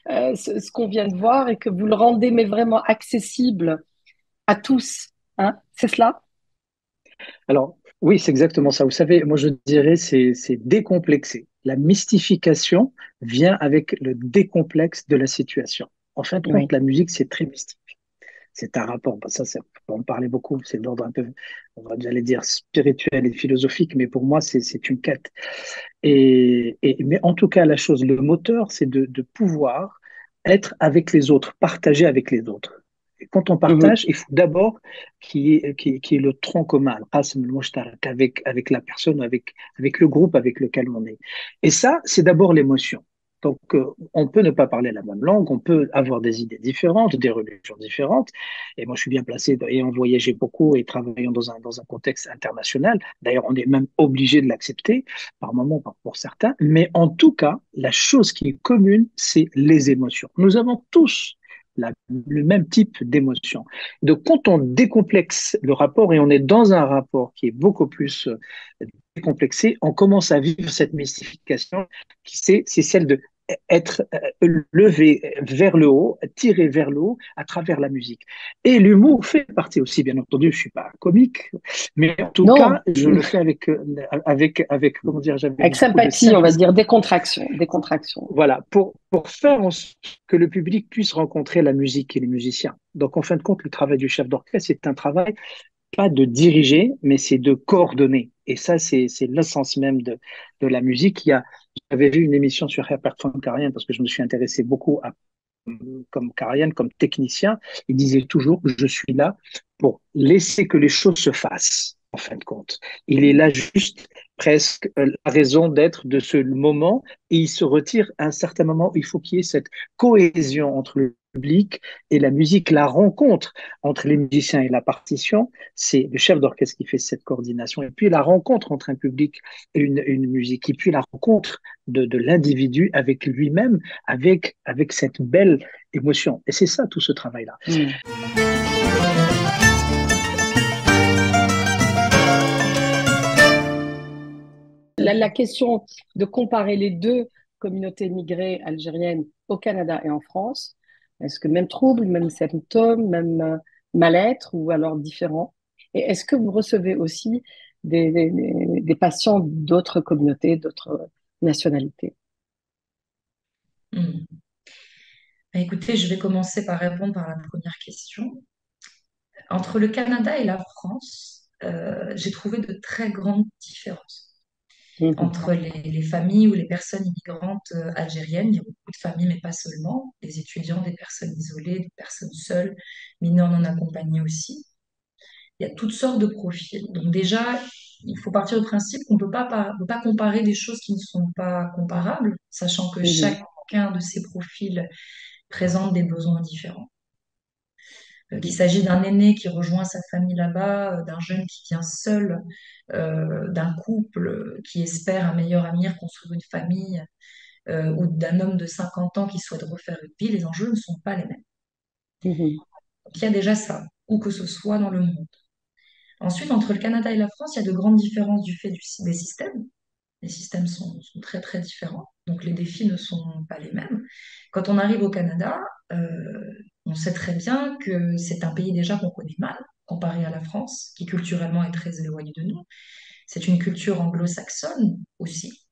ce qu'on vient de voir et que vous le rendez mais vraiment accessible à tous. Hein? C'est cela? Alors, oui, c'est exactement ça. Vous savez, moi je dirais c'est décomplexé. La mystification vient avec le décomplexe de la situation. En fin de compte, Oui. la musique, c'est très mystique. C'est un rapport, bah, ça, on peut en parler beaucoup, c'est d'ordre un peu, j'allais dire, spirituel et philosophique, mais pour moi, c'est une quête. Mais en tout cas, la chose, le moteur, c'est de pouvoir être avec les autres, partager avec les autres. Et quand on Mhm. partage, il faut d'abord qu'il y ait le tronc commun, al-qasm al-mushtarak, avec la personne, avec le groupe avec lequel on est. Et ça, c'est d'abord l'émotion. Donc, on peut ne pas parler la même langue, on peut avoir des idées différentes, des religions différentes. Et moi, je suis bien placé ayant voyagé beaucoup et travaillant dans un contexte international. D'ailleurs, on est même obligé de l'accepter par moments, pour certains. Mais en tout cas, la chose qui est commune, c'est les émotions. Nous avons tous le même type d'émotion. Donc, quand on décomplexe le rapport et on est dans un rapport qui est beaucoup plus décomplexé, on commence à vivre cette mystification c'est celle de être levé vers le haut, tiré vers le haut à travers la musique. Et l'humour fait partie aussi, bien entendu, je suis pas comique, mais en tout Non, cas, je le fais avec comment dire, j'avais avec beaucoup de sympathie, on va simplicité. dire, décontraction, décontraction. Voilà, pour faire en sorte que le public puisse rencontrer la musique et les musiciens. Donc, en fin de compte, le travail du chef d'orchestre, c'est un travail pas de diriger, mais c'est de coordonner. Et ça, c'est l'essence même de la musique. J'avais vu une émission sur Herbert von Karajan parce que je me suis intéressé beaucoup comme Karajan, comme technicien. Il disait toujours, je suis là pour laisser que les choses se fassent, en fin de compte. Il est là juste presque la raison d'être de ce moment et il se retire à un certain moment. Il faut qu'il y ait cette cohésion entre le public et la musique, la rencontre entre les musiciens et la partition, c'est le chef d'orchestre qui fait cette coordination. Et puis la rencontre entre un public et une musique. Et puis la rencontre de l'individu avec lui-même, avec cette belle émotion. Et c'est ça tout ce travail-là. Mm. La question de comparer les deux communautés migrées algériennes au Canada et en France, est-ce que même trouble, même symptômes, même mal-être ou alors différent? Et est-ce que vous recevez aussi des patients d'autres communautés, d'autres nationalités? Hmm. Écoutez, je vais commencer par répondre par la première question. Entre le Canada et la France, j'ai trouvé de très grandes différences. Mhm. Entre les familles ou les personnes immigrantes algériennes, il y a beaucoup de familles, mais pas seulement, des étudiants, des personnes isolées, des personnes seules, mineurs non accompagnés aussi. Il y a toutes sortes de profils. Donc déjà, il faut partir du principe qu'on ne peut pas comparer des choses qui ne sont pas comparables, sachant que Mhm. chacun de ces profils présente des besoins différents. Qu'il s'agit d'un aîné qui rejoint sa famille là-bas, d'un jeune qui vient seul, d'un couple qui espère un meilleur avenir, construire une famille, ou d'un homme de 50 ans qui souhaite refaire une vie, les enjeux ne sont pas les mêmes. Mhm. Donc il y a déjà ça, où que ce soit dans le monde. Ensuite, entre le Canada et la France, il y a de grandes différences du fait des systèmes. Les systèmes sont très très différents. Donc les défis ne sont pas les mêmes. Quand on arrive au Canada, on sait très bien que c'est un pays déjà qu'on connaît mal, comparé à la France, qui culturellement est très éloignée de nous. C'est une culture anglo-saxonne aussi,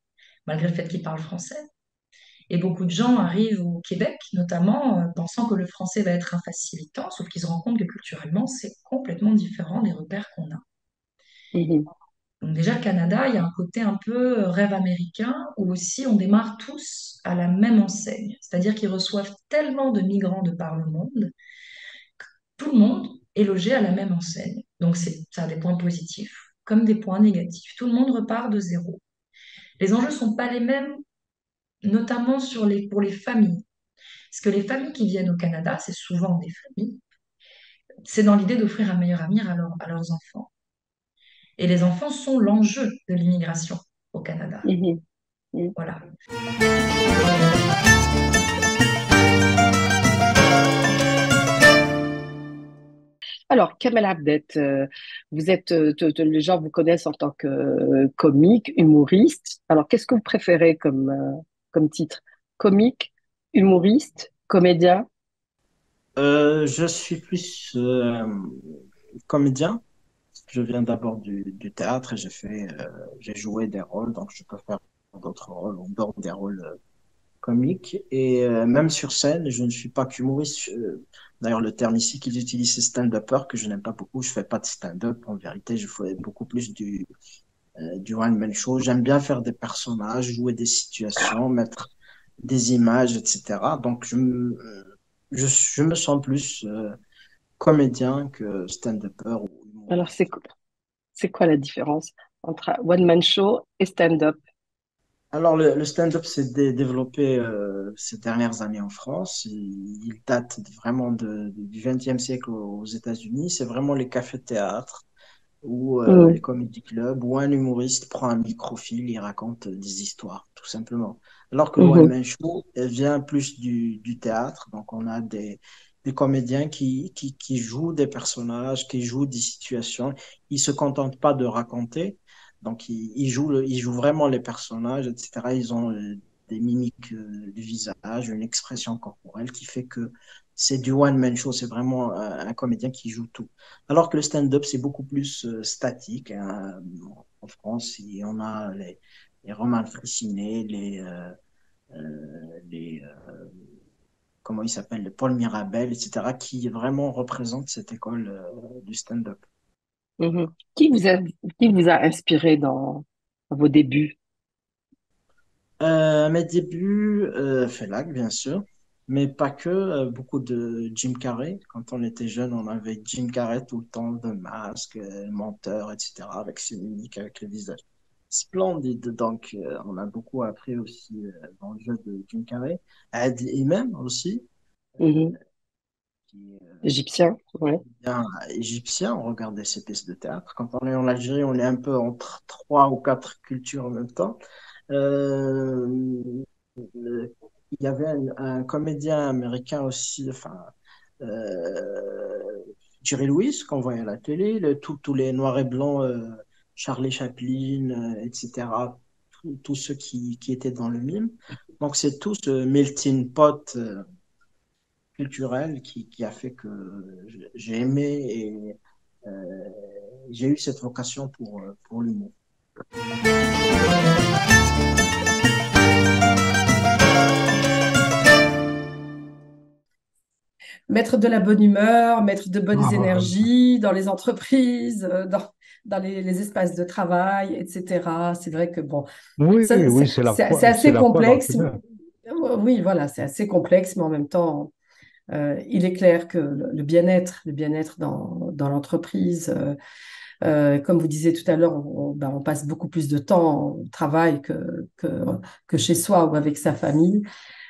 malgré le fait qu'ils parlent français. Et beaucoup de gens arrivent au Québec, notamment, pensant que le français va être un facilitant, sauf qu'ils se rendent compte que culturellement, c'est complètement différent des repères qu'on a. Mhm. Donc déjà, le Canada, il y a un côté un peu rêve américain, où aussi on démarre tous à la même enseigne. C'est-à-dire qu'ils reçoivent tellement de migrants de par le monde, tout le monde est logé à la même enseigne. Donc ça a des points positifs comme des points négatifs. Tout le monde repart de zéro. Les enjeux ne sont pas les mêmes, notamment pour les familles. Parce que les familles qui viennent au Canada, c'est souvent des familles, c'est dans l'idée d'offrir un meilleur avenir à leurs enfants. Et les enfants sont l'enjeu de l'immigration au Canada. Mhm. Mhm. Voilà. Alors, Kamel Abdet, les gens vous connaissent en tant que comique, humoriste. Alors, qu'est-ce que vous préférez comme titre? Comique, humoriste, comédien? Je suis plus comédien. Je viens d'abord du théâtre et j'ai joué des rôles, donc je peux faire d'autres rôles en dehors des rôles comiques. Et même sur scène, je ne suis pas qu'humoriste. D'ailleurs, le terme ici qu'ils utilisent, c'est stand-upper, que je n'aime pas beaucoup. Je fais pas de stand-up. En vérité, je fais beaucoup plus du one-man show. J'aime bien faire des personnages, jouer des situations, mettre des images, etc. Donc, je me sens plus comédien que stand-upper ou Alors, humoriste. c'est quoi la différence entre un one-man show et stand-up? Alors, le stand-up s'est développé ces dernières années en France. Il date vraiment du XXe siècle aux États-Unis. C'est vraiment les cafés-théâtres ou les Mhm. comedy clubs où un humoriste prend un microfilm, il raconte des histoires, tout simplement. Alors que le Mhm. one-man show vient plus du théâtre. Donc, on a des comédiens qui jouent des personnages, qui jouent des situations. Ils se contentent pas de raconter. Donc, ils jouent vraiment les personnages, etc. Ils ont des mimiques du visage, une expression corporelle qui fait que c'est du one-man show. C'est vraiment un comédien qui joue tout. Alors que le stand-up, c'est beaucoup plus statique, hein. En France, on a les Romain Frissinet, comment il s'appelle, les Paul Mirabel, etc., qui vraiment représentent cette école du stand-up. Mhm. Qui vous a inspiré dans vos débuts? Mes débuts, Felag, bien sûr, mais pas que, beaucoup de Jim Carrey. Quand on était jeune, on avait Jim Carrey tout le temps, de masque, menteur, etc., avec ses mimiques, avec le visage splendide. Donc, on a beaucoup appris aussi dans le jeu de Jim Carrey. Ed Imam aussi, Mhm. qui est Égyptien, ouais. bien égyptien. On regardait ces pièces de théâtre. Quand on est en Algérie, on est un peu entre trois ou quatre cultures en même temps. Euh, il y avait un comédien américain aussi, enfin, Jerry Lewis, qu'on voyait à la télé, tous les noirs et blancs, Charlie Chaplin, etc., tous ceux qui étaient dans le mime. Donc, c'est tout ce melting pot culturel qui a fait que j'ai aimé et euh, j'ai eu cette vocation pour l'humour. Mettre de la bonne humeur, mettre de bonnes Ah, voilà. énergies dans les entreprises, dans les espaces de travail, etc. C'est vrai que bon, Oui, ça, oui, c'est c'est assez la foi dans le complexe. cœur. Oui, voilà, c'est assez complexe, mais en même temps, il est clair que le bien-être dans l'entreprise, comme vous disiez tout à l'heure, on passe beaucoup plus de temps au travail que chez soi ou avec sa famille.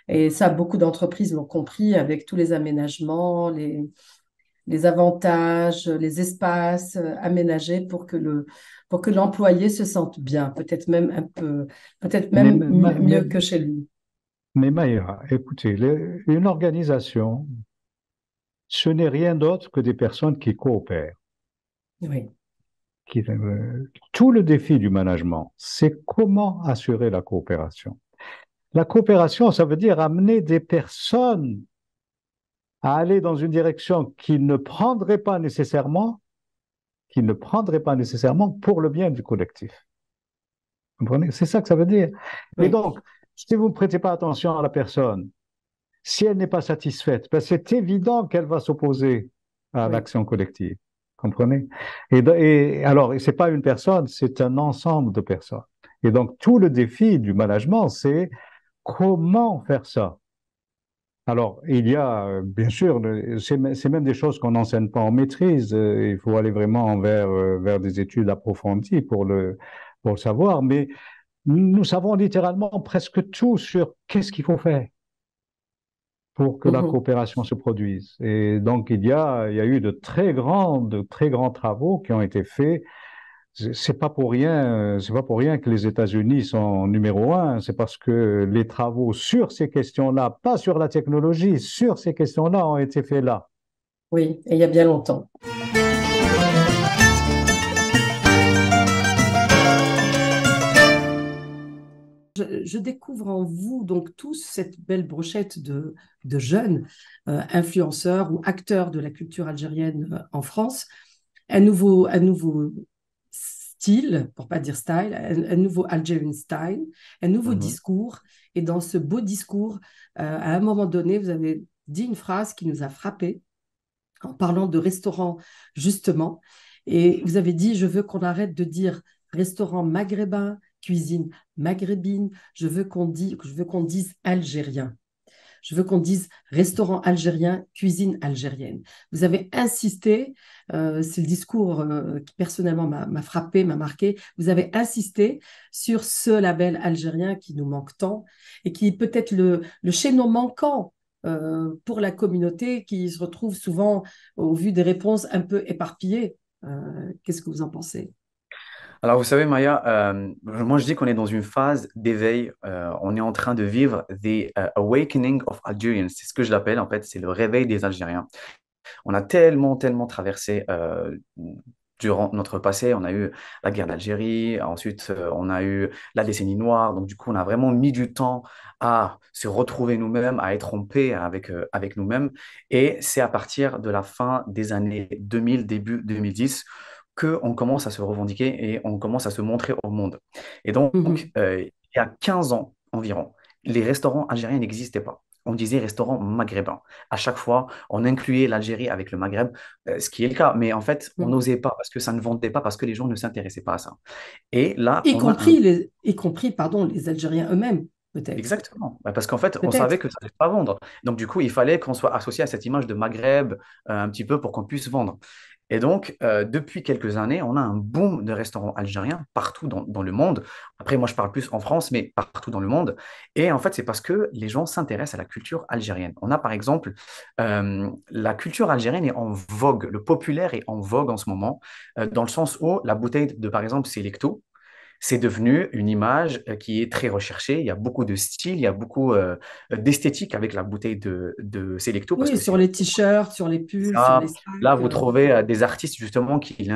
Et ça, beaucoup d'entreprises l'ont compris avec tous les aménagements, les avantages, les espaces aménagés pour que l'employé se sente bien, peut-être Mais, même mieux que chez lui. mais Maïra, écoutez, une organisation, ce n'est rien d'autre que des personnes qui coopèrent. Oui. Tout le défi du management, c'est comment assurer la coopération. La coopération, ça veut dire amener des personnes à aller dans une direction qu'ils ne prendraient pas nécessairement, pour le bien du collectif. Vous comprenez? C'est ça que ça veut dire. Et Oui. donc, si vous ne prêtez pas attention à la personne, si elle n'est pas satisfaite, ben c'est évident qu'elle va s'opposer à Oui. l'action collective. Comprenez? Et c'est pas une personne, c'est un ensemble de personnes. Et donc, tout le défi du management, c'est comment faire ça? Alors, il y a, bien sûr, c'est même des choses qu'on n'enseigne pas en maîtrise. Il faut aller vraiment vers des études approfondies pour le savoir. Mais nous savons littéralement presque tout sur qu'est-ce qu'il faut faire pour que la Mhm. coopération se produise. Et donc, il y a eu de très grands travaux qui ont été faits. C'est pas pour rien que les États-Unis sont numéro un. C'est parce que les travaux sur ces questions-là, pas sur la technologie, sur ces questions-là ont été faits là. Oui, et il y a bien longtemps. Je découvre en vous donc tous cette belle brochette de jeunes influenceurs ou acteurs de la culture algérienne en France, un nouveau style, pour pas dire style, un nouveau Algerian style, un nouveau discours. Et dans ce beau discours, à un moment donné, vous avez dit une phrase qui nous a frappés en parlant de restaurant justement. Et vous avez dit, je veux qu'on arrête de dire restaurant maghrébin, cuisine maghrébine, je veux qu'on dise algérien. Je veux qu'on dise restaurant algérien, cuisine algérienne. Vous avez insisté, c'est le discours qui personnellement m'a frappé, m'a marqué. Vous avez insisté sur ce label algérien qui nous manque tant et qui est peut-être le chaînon manquant pour la communauté qui se retrouve souvent, au vu des réponses, un peu éparpillées. Qu'est-ce que vous en pensez? Alors, vous savez, Maya, moi je dis qu'on est dans une phase d'éveil. On est en train de vivre the awakening of Algerians. C'est ce que je l'appelle, en fait, c'est le réveil des Algériens. On a tellement traversé durant notre passé. On a eu la guerre d'Algérie, ensuite on a eu la décennie noire. Donc, du coup, on a vraiment mis du temps à se retrouver nous-mêmes, à être en paix avec nous-mêmes. Et c'est à partir de la fin des années 2000, début 2010, qu'on commence à se revendiquer et on commence à se montrer au monde. Et donc, Mhm. il y a 15 ans environ, les restaurants algériens n'existaient pas. On disait restaurant maghrébin. À chaque fois, on incluait l'Algérie avec le Maghreb, ce qui est le cas. Mais en fait, on Mhm. n'osait pas parce que ça ne vendait pas, parce que les gens ne s'intéressaient pas à ça. Et là, Y on a un... compris, pardon, les Algériens eux-mêmes, peut-être. Exactement. Bah, parce qu'en fait, on savait Peut-être. que ça n'allait pas vendre. Donc, du coup, il fallait qu'on soit associé à cette image de Maghreb un petit peu pour qu'on puisse vendre. Et donc, depuis quelques années, on a un boom de restaurants algériens partout dans le monde. Après, moi, je parle plus en France, mais partout dans le monde. Et en fait, c'est parce que les gens s'intéressent à la culture algérienne. On a, par exemple, la culture algérienne est en vogue. Le populaire est en vogue en ce moment, dans le sens où la bouteille de, par exemple, Selecto, c'est devenu une image qui est très recherchée. Il y a beaucoup de style, il y a beaucoup d'esthétique avec la bouteille de Selecto parce Oui, que sur c'est les t-shirts, sur les pulls, sur ça. les Là, sacs. vous trouvez des artistes justement qui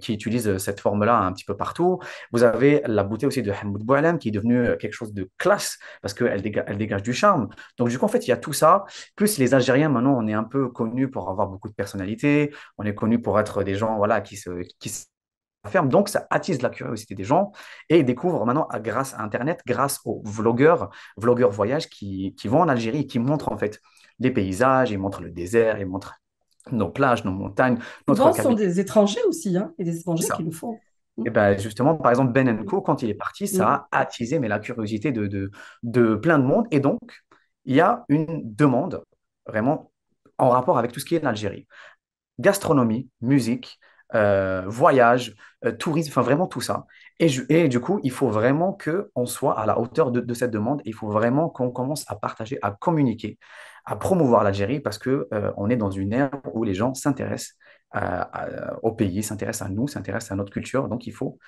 utilisent cette forme-là un petit peu partout. Vous avez la bouteille aussi de Hamoud Boualem qui est devenue quelque chose de classe parce elle dégage du charme. Donc, du coup, en fait, il y a tout ça. Plus les Algériens, maintenant, on est un peu connus pour avoir beaucoup de personnalité. On est connus pour être des gens voilà, qui se ferme. Donc, ça attise la curiosité des gens et ils découvrent maintenant, grâce à Internet, grâce aux vlogueurs voyage qui vont en Algérie et qui montrent en fait les paysages, ils montrent le désert, ils montrent nos plages, nos montagnes, notre Souvent, ce sont capitale. des étrangers aussi, hein, et des étrangers qui le font. Et ben justement, par exemple, Ben Co, quand il est parti, ça Mm. a attisé mais la curiosité de plein de monde. Et donc, il y a une demande vraiment en rapport avec tout ce qui est l'Algérie gastronomie, musique, voyage, tourisme, enfin vraiment tout ça. Et du coup, il faut vraiment qu'on soit à la hauteur de cette demande. Il faut vraiment qu'on commence à partager, à communiquer, à promouvoir l'Algérie parce que on est dans une ère où les gens s'intéressent au pays, s'intéressent à nous, s'intéressent à notre culture. Donc, il faut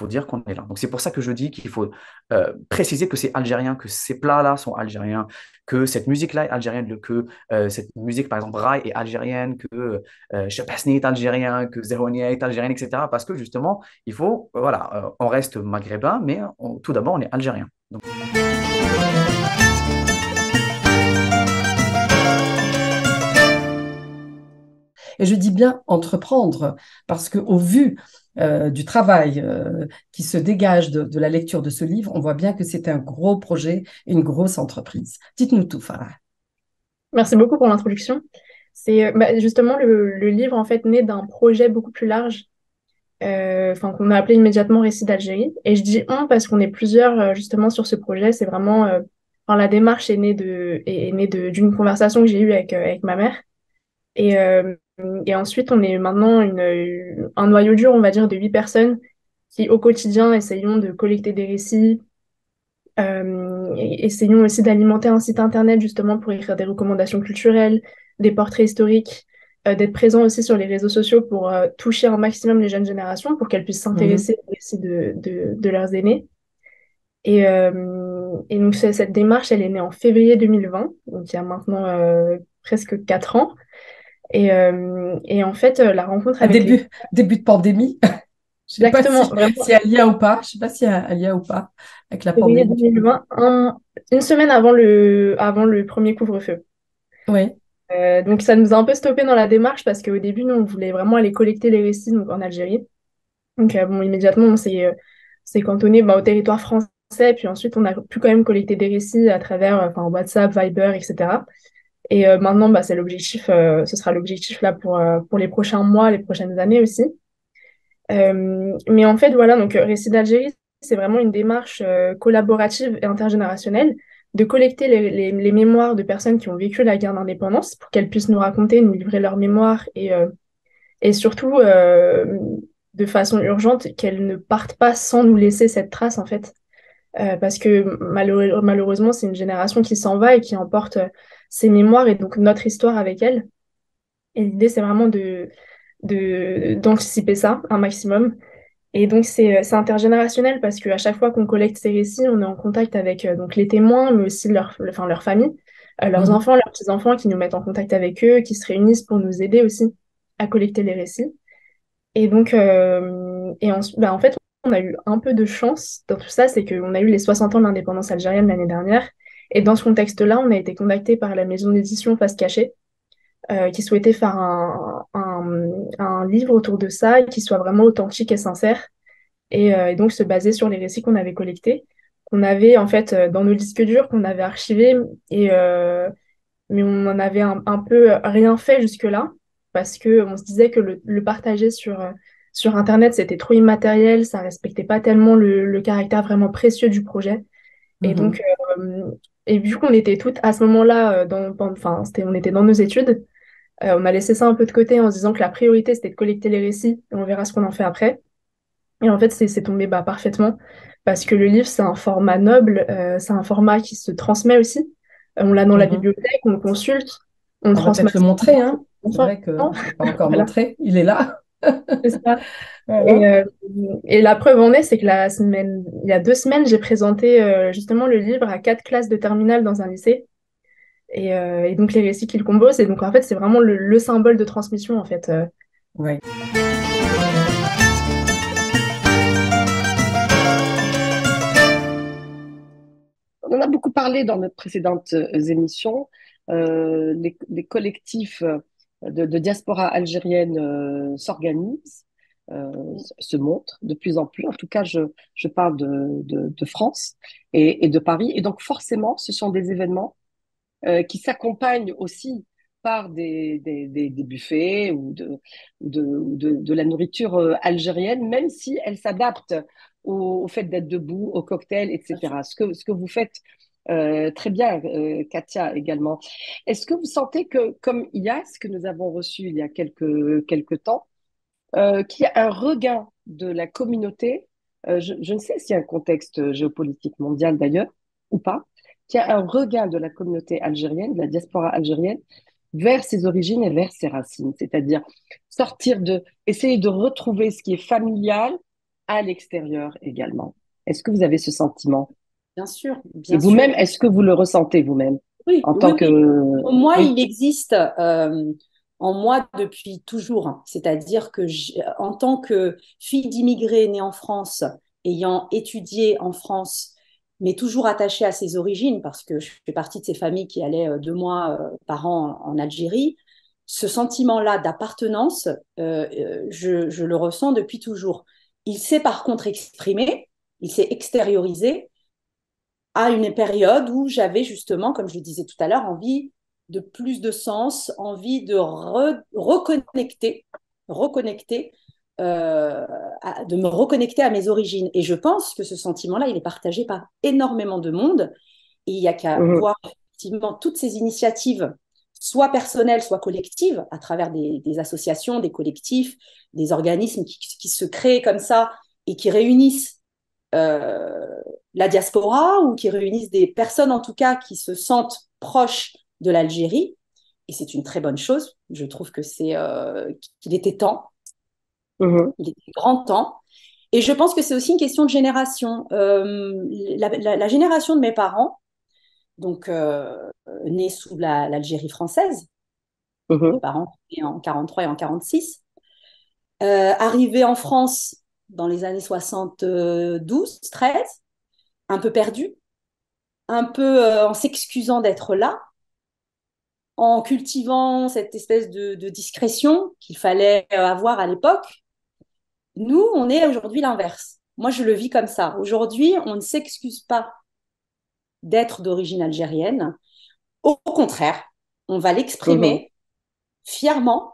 dire qu'on est là. Donc, c'est pour ça que je dis qu'il faut préciser que c'est algérien, que ces plats-là sont algériens, que cette musique-là est algérienne, que cette musique, par exemple, Rai est algérienne, que Chebasni est algérien, que Zerwania est algérienne, etc. Parce que justement, il faut, voilà, on reste maghrébin, mais tout d'abord, on est algérien. Donc... Et je dis bien entreprendre, parce qu'au vu du travail qui se dégage de la lecture de ce livre, on voit bien que c'est un gros projet, une grosse entreprise. Dites-nous tout, Farah. Merci beaucoup pour l'introduction. C'est justement le livre en fait né d'un projet beaucoup plus large, qu'on a appelé immédiatement Récit d'Algérie. Et je dis on parce qu'on est plusieurs justement sur ce projet. C'est vraiment, la démarche est née d'une conversation que j'ai eue avec ma mère. Et, euh, et ensuite, on est maintenant un noyau dur, on va dire, de 8 personnes qui au quotidien essayons de collecter des récits, et essayons aussi d'alimenter un site internet justement pour écrire des recommandations culturelles, des portraits historiques, d'être présent aussi sur les réseaux sociaux pour toucher un maximum les jeunes générations pour qu'elles puissent s'intéresser aux récits de leurs aînés. Et donc cette démarche, elle est née en février 2020, donc il y a maintenant presque 4 ans. Et en fait, la rencontre avec début de pandémie. Je sais pas exactement, vraiment. s'il y a un lien ou pas. Je sais pas s'il y a un lien ou pas avec la Février pandémie. 2020, une semaine avant le premier couvre-feu. Oui. Donc ça nous a un peu stoppé dans la démarche parce qu'au début, nous, on voulait vraiment aller collecter les récits donc, en Algérie. Donc immédiatement, on s'est cantonné au territoire français. Puis ensuite, on a pu quand même collecter des récits à travers WhatsApp, Viber, etc. Et maintenant, c'est l'objectif, ce sera l'objectif là pour les prochains mois, les prochaines années aussi. Mais en fait, voilà, donc Récit d'Algérie, c'est vraiment une démarche collaborative et intergénérationnelle de collecter les mémoires de personnes qui ont vécu la guerre d'indépendance pour qu'elles puissent nous raconter, nous livrer leurs mémoires et surtout, de façon urgente, qu'elles ne partent pas sans nous laisser cette trace, en fait. Parce que malheureusement, c'est une génération qui s'en va et qui emporte ses mémoires et donc notre histoire avec elle. Et l'idée, c'est vraiment d'anticiper ça un maximum. Et donc, c'est intergénérationnel parce qu'à chaque fois qu'on collecte ces récits, on est en contact avec donc les témoins, mais aussi leur famille, leurs enfants, leurs petits-enfants qui nous mettent en contact avec eux, qui se réunissent pour nous aider aussi à collecter les récits. Et donc, en fait, on a eu un peu de chance dans tout ça, c'est qu'on a eu les 60 ans de l'indépendance algérienne l'année dernière. Et dans ce contexte-là, on a été contacté par la maison d'édition Face Cachée, qui souhaitait faire un livre autour de ça, et qui soit vraiment authentique et sincère. Et donc se baser sur les récits qu'on avait collectés, qu'on avait en fait dans nos disques durs, qu'on avait archivés, mais on en avait un peu rien fait jusque-là, parce qu'on se disait que le partager sur Internet, c'était trop immatériel, ça respectait pas tellement le caractère vraiment précieux du projet. Et donc, et vu qu'on était toutes à ce moment-là, on était dans nos études, on a laissé ça un peu de côté en se disant que la priorité, c'était de collecter les récits et on verra ce qu'on en fait après. Et en fait, c'est tombé parfaitement parce que le livre, c'est un format noble, c'est un format qui se transmet aussi. On l'a dans la bibliothèque, on le consulte, on On va transmet. peut-être le montrer, hein. C'est vrai que c'est pas encore Voilà. montré, il est là. C'est ça. Voilà. Et la preuve en est, c'est que il y a 2 semaines, j'ai présenté justement le livre à 4 classes de terminale dans un lycée. Et donc les récits qu'il compose. Et donc en fait, c'est vraiment le symbole de transmission en fait. Ouais. On en a beaucoup parlé dans nos précédentes émissions. Les collectifs de diaspora algérienne s'organisent, se montrent de plus en plus. En tout cas, je parle de France et de Paris. Et donc forcément, ce sont des événements qui s'accompagnent aussi par des buffets ou de la nourriture algérienne, même si elle s'adapte au fait d'être debout, au cocktail, etc. Ce que vous faites très bien, Katia, également. Est-ce que vous sentez que, comme IAS, que nous avons reçu il y a quelques temps, qu'il y a un regain de la communauté, je ne sais s'il y a un contexte géopolitique mondial d'ailleurs, ou pas, qu'il y a un regain de la communauté algérienne, de la diaspora algérienne, vers ses origines et vers ses racines, c'est-à-dire essayer de retrouver ce qui est familial à l'extérieur également. Est-ce que vous avez ce sentiment? Bien sûr, Et bien sûr. vous-même, est-ce que vous le ressentez vous-même Oui, en oui, tant oui. que... Pour moi, Oui. il existe en moi depuis toujours. C'est-à-dire que en tant que fille d'immigrés née en France, ayant étudié en France, mais toujours attachée à ses origines, parce que je fais partie de ces familles qui allaient 2 mois par an en Algérie, ce sentiment-là d'appartenance, je le ressens depuis toujours. Il s'est par contre exprimé, il s'est extériorisé à une période où j'avais justement, comme je le disais tout à l'heure, envie de plus de sens, envie de reconnecter, de me reconnecter à mes origines. Et je pense que ce sentiment-là, il est partagé par énormément de monde. Et il n'y a qu'à voir effectivement toutes ces initiatives, soit personnelles, soit collectives, à travers des associations, des collectifs, des organismes qui se créent comme ça et qui réunissent la diaspora ou qui réunissent des personnes, en tout cas, qui se sentent proches de l'Algérie. Et c'est une très bonne chose. Je trouve que qu'il était temps. Il était grand temps. Et je pense que c'est aussi une question de génération. La génération de mes parents, donc nés sous l'Algérie française, mes parents nés en 43 et en 46, arrivés en France dans les années 72, 13, un peu perdus, un peu en s'excusant d'être là, en cultivant cette espèce de discrétion qu'il fallait avoir à l'époque. Nous, on est aujourd'hui l'inverse. Moi, je le vis comme ça. Aujourd'hui, on ne s'excuse pas d'être d'origine algérienne. Au contraire, on va l'exprimer fièrement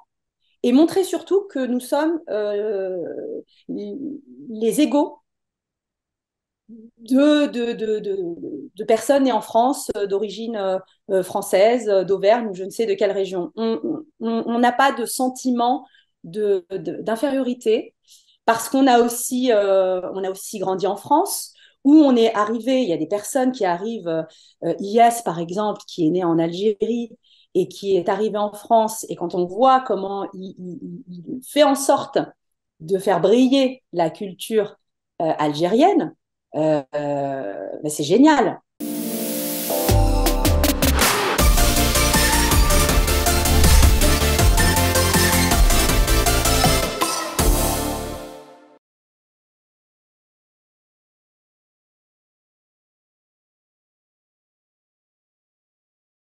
et montrer surtout que nous sommes les égaux de personnes nées en France, d'origine française, d'Auvergne ou je ne sais de quelle région. On n'a pas de sentiment d'infériorité parce qu'on a aussi grandi en France, où on est arrivé, il y a des personnes qui arrivent, Iyas par exemple, qui est né en Algérie et qui est arrivé en France, et quand on voit comment il fait en sorte de faire briller la culture algérienne, c'est génial.